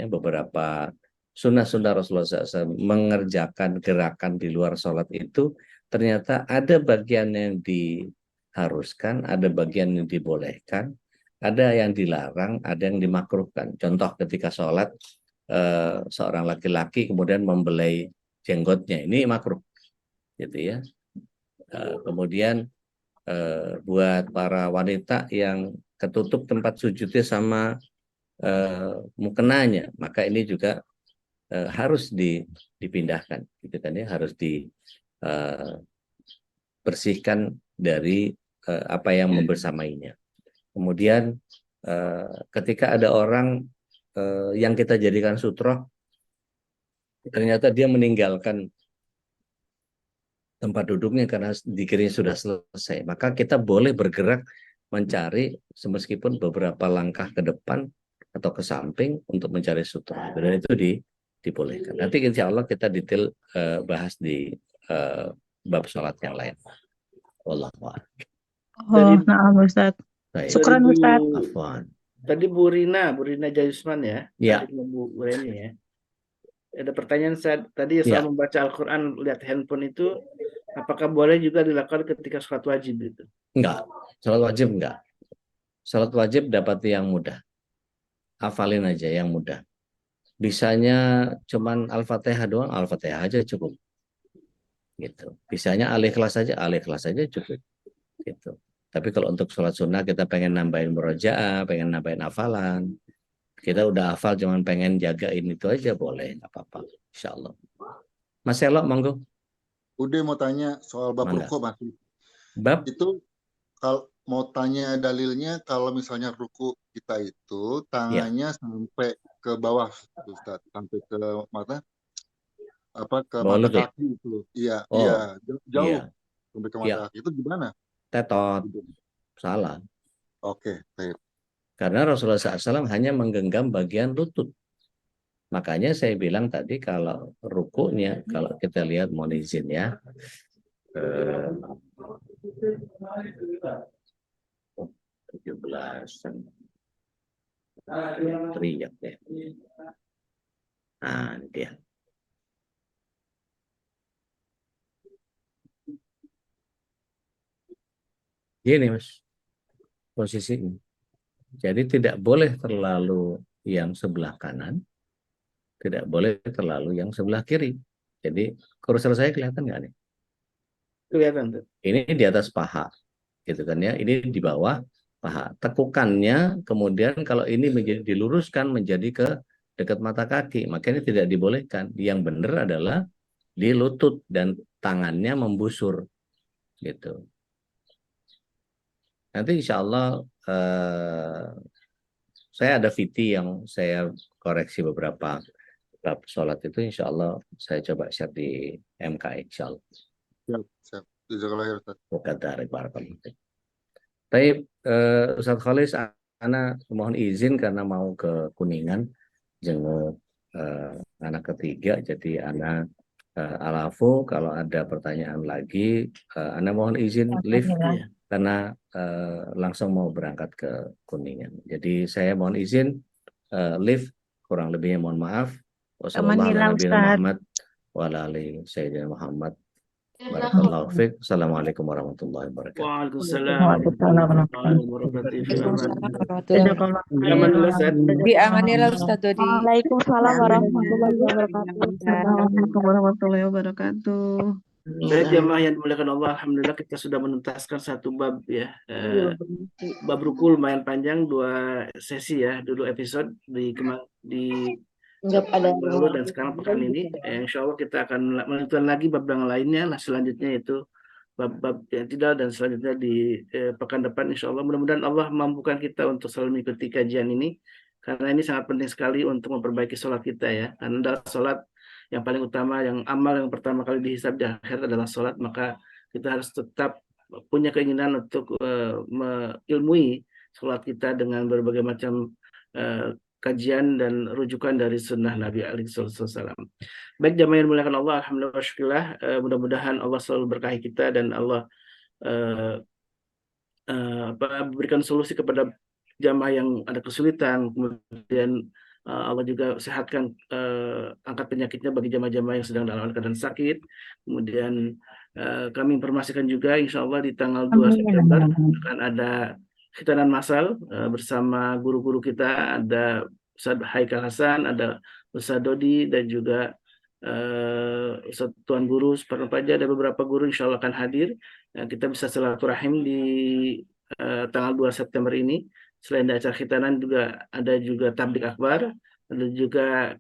beberapa sunnah-sunnah Rasulullah SAW mengerjakan gerakan di luar sholat itu, ternyata ada bagian yang diharuskan, ada bagian yang dibolehkan, ada yang dilarang, ada yang dimakruhkan. Contoh ketika sholat seorang laki-laki kemudian membelai jenggotnya, ini makruh gitu ya. Kemudian buat para wanita yang ketutup tempat sujudnya sama mukenanya, maka ini juga harus dipindahkan, gitu kan ya, harus dibersihkan dari apa yang membersamainya. Kemudian ketika ada orang yang kita jadikan sutroh, ternyata dia meninggalkan tempat duduknya karena dikiranya sudah selesai, maka kita boleh bergerak mencari meskipun beberapa langkah ke depan atau ke samping untuk mencari sutroh, dan itu dibolehkan. Nanti insya Allah kita detail bahas di bab sholat yang lain. Wallahu a'lam. Oh, nah Ustaz. Baik. Syukran Bu- Ustaz. Afwan. Tadi Bu Rina Jayusman ya. Ya. Tadi Bu Reni ya. Ada pertanyaan tadi Ya. soal membaca Al-Quran lihat handphone itu apakah boleh juga dilakukan ketika sholat wajib itu? Enggak. Sholat wajib enggak. Sholat wajib dapat yang mudah. Hafalin aja yang mudah. Bisanya cuman Al-Fatihah doang, Al-Fatihah aja cukup. Gitu. Bisanya Al-Ikhlas aja cukup. Gitu. Tapi kalau untuk sholat sunnah kita pengen nambahin murojaah, pengen nambahin hafalan, kita udah hafal cuman pengen jagain itu aja boleh, nggak apa-apa, insya Allah. Mas Elo, monggo. Udah mau tanya soal bab Mangga. ruku masih. Bab Itu kalau mau tanya dalilnya kalau misalnya ruku kita itu tangannya sampai ke bawah, Ustaz, sampai ke mata ke bawah mata lutut. kaki itu. Iya, Oh, iya, jauh iya. sampai ke mata Iya. kaki itu gimana? Tetot, salah. Oke, baik. Karena Rasulullah SAW hanya menggenggam bagian lutut. Makanya saya bilang tadi kalau rukunya, kalau kita lihat, mohon izin ya. 17-an. Teriak ya. Nah, ini dia. Gini Mas, posisinya. Jadi tidak boleh terlalu yang sebelah kanan, tidak boleh terlalu yang sebelah kiri. Jadi kursor saya kelihatan nggak nih? Kelihatan tuh. Ini di atas paha, gitu kan ya. Ini di bawah paha. Tekukannya kemudian kalau ini diluruskan menjadi ke dekat mata kaki, maka ini tidak dibolehkan. Yang benar adalah di lutut dan tangannya membusur, gitu. Nanti insya Allah saya ada VT yang saya koreksi beberapa bab sholat itu, insya Allah saya coba share di MK, insya Allah. Siap. Jazakallah khair, Ustaz. Bukan tarik barakallahu. Tapi Ustaz Khalis, Ana mohon izin karena mau ke Kuningan jenguk anak ketiga, jadi Ana alafu kalau ada pertanyaan lagi, Ana mohon izin live karena langsung mau berangkat ke Kuningan. Jadi saya mohon izin live, kurang lebihnya mohon maaf. Wassalamualaikum warahmatullahi wabarakatuh. Barakallahu fiik. Assalamualaikum warahmatullahi wabarakatuh. Waalaikumsalam warahmatullahi wabarakatuh. Diamanillah Ustaz Dodi. Waalaikumsalam warahmatullahi wabarakatuh. Assalamualaikum warahmatullahi wabarakatuh. Baik jamaah yang dimuliakan Allah, alhamdulillah kita sudah menuntaskan satu bab ya. Bab ruku lumayan panjang, 2 sesi ya, dulu episode di lalu dan sekarang pekan ini. Insya Allah kita akan menentukan lagi bab yang lainnya lah selanjutnya, yaitu bab i'tidal, dan selanjutnya di pekan depan insya Allah. Mudah-mudahan Allah mampukan kita untuk selalu mengikuti kajian ini, karena ini sangat penting sekali untuk memperbaiki sholat kita ya. Karena adalah sholat yang paling utama, yang amal yang pertama kali dihisab di akhir adalah sholat. Maka kita harus tetap punya keinginan untuk mengilmui sholat kita dengan berbagai macam kajian dan rujukan dari sunnah Nabi SAW. Baik jamaah yang dimuliakan Allah, alhamdulillah syukurlah, mudah-mudahan Allah selalu berkahi kita dan Allah berikan solusi kepada jamaah yang ada kesulitan, kemudian Allah juga sehatkan angkat penyakitnya bagi jamaah-jamaah yang sedang dalam keadaan sakit. Kemudian kami informasikan juga insya Allah di tanggal 2 September akan ada khitanan massal bersama guru-guru kita, ada Ustaz Haikal Hasan, ada Ustaz Dodi, dan juga Ustaz Tuan Guru Suparnopaja, ada beberapa guru insya Allah akan hadir. Kita bisa silaturahim di tanggal 2 September ini selain acara khitanan juga ada juga tablik akbar, ada juga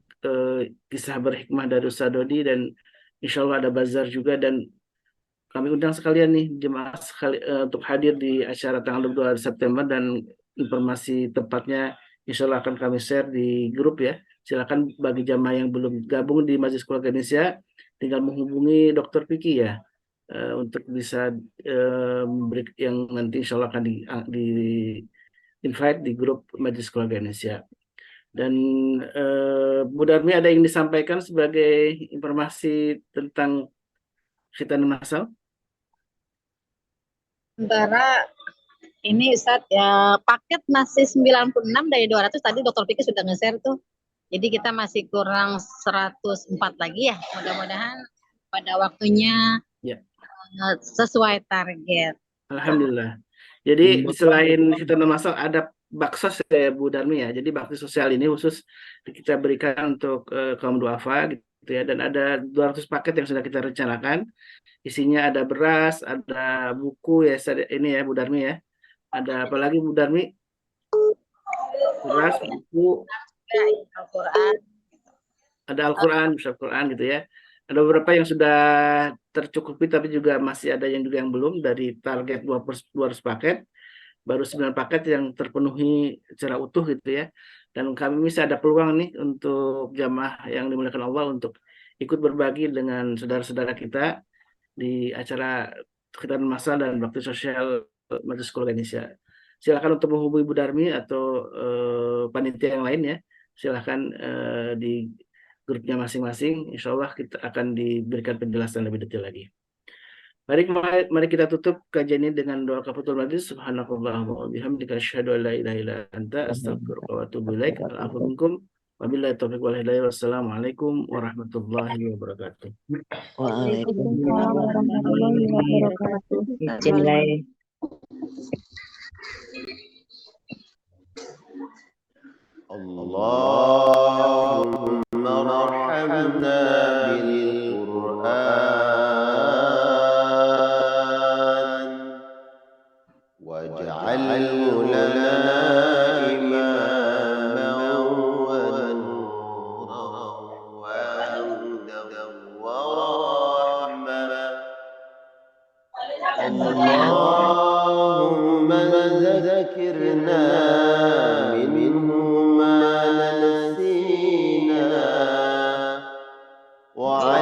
kisah berhikmah dari Ustaz Dodi, dan insya Allah ada bazar juga. Dan kami undang sekalian nih jemaah untuk hadir di acara tanggal 22 September, dan informasi tepatnya insya Allah akan kami share di grup ya. Silakan bagi jamaah yang belum gabung di Majelis Keluarga Indonesia, tinggal menghubungi Dr. Vicky ya, untuk bisa memberi yang nanti insya Allah akan di invite di grup Majelis Keluarga Indonesia. Dan Bu Darmi ada yang disampaikan sebagai informasi tentang khitanan masal? Sementara ini Ustadz ya, paket masih 96 dari 200, tadi Dr. Vicky sudah nge-share tuh. Jadi kita masih kurang 104 lagi ya. Mudah-mudahan pada waktunya ya, sesuai target. Alhamdulillah. Jadi selain khitanan masal ada baksos ya Bu Darmi ya. Jadi bakti sosial ini khusus kita berikan untuk kaum duafa gitu ya. Dan ada 200 paket yang sudah kita rencanakan. Isinya ada beras, ada buku ya ini ya Bu Darmi ya. Ada apa lagi Bu Darmi? Beras, buku, Al-Quran. Ada Al-Quran, bisa Al-Quran gitu ya. Ada beberapa yang sudah tercukupi, tapi juga masih ada yang juga yang belum. Dari target 200 paket, baru 9 paket yang terpenuhi secara utuh gitu ya. Dan kami bisa ada peluang nih untuk jamaah yang dimuliakan Allah untuk ikut berbagi dengan saudara-saudara kita di acara khitanan masal dan bakti sosial Majelis Keluarga Indonesia. Silakan untuk menghubungi Bu Darmi atau panitia yang lain ya. Silakan di grupnya masing-masing. Insya Allah kita akan diberikan penjelasan lebih detail lagi. Mari kita tutup kajian ini dengan doa kafatul majlis. Subhanakallahumma wa bihamdika asyhadu an la ilaha illa anta astaghfiruka wa atubu ilaik. Al-afwu minkum. Wabillahi taufiq wal hidayah. Wassalamualaikum warahmatullahi wabarakatuh. Waalaikumsalam warahmatullahi wabarakatuh. Bismillah. Allahumma arhamna bil Qur'an waj'alhu lana imaman wa nuran wa hudan wa rahmah. Allahumma zakkirna minhu ma nasina wa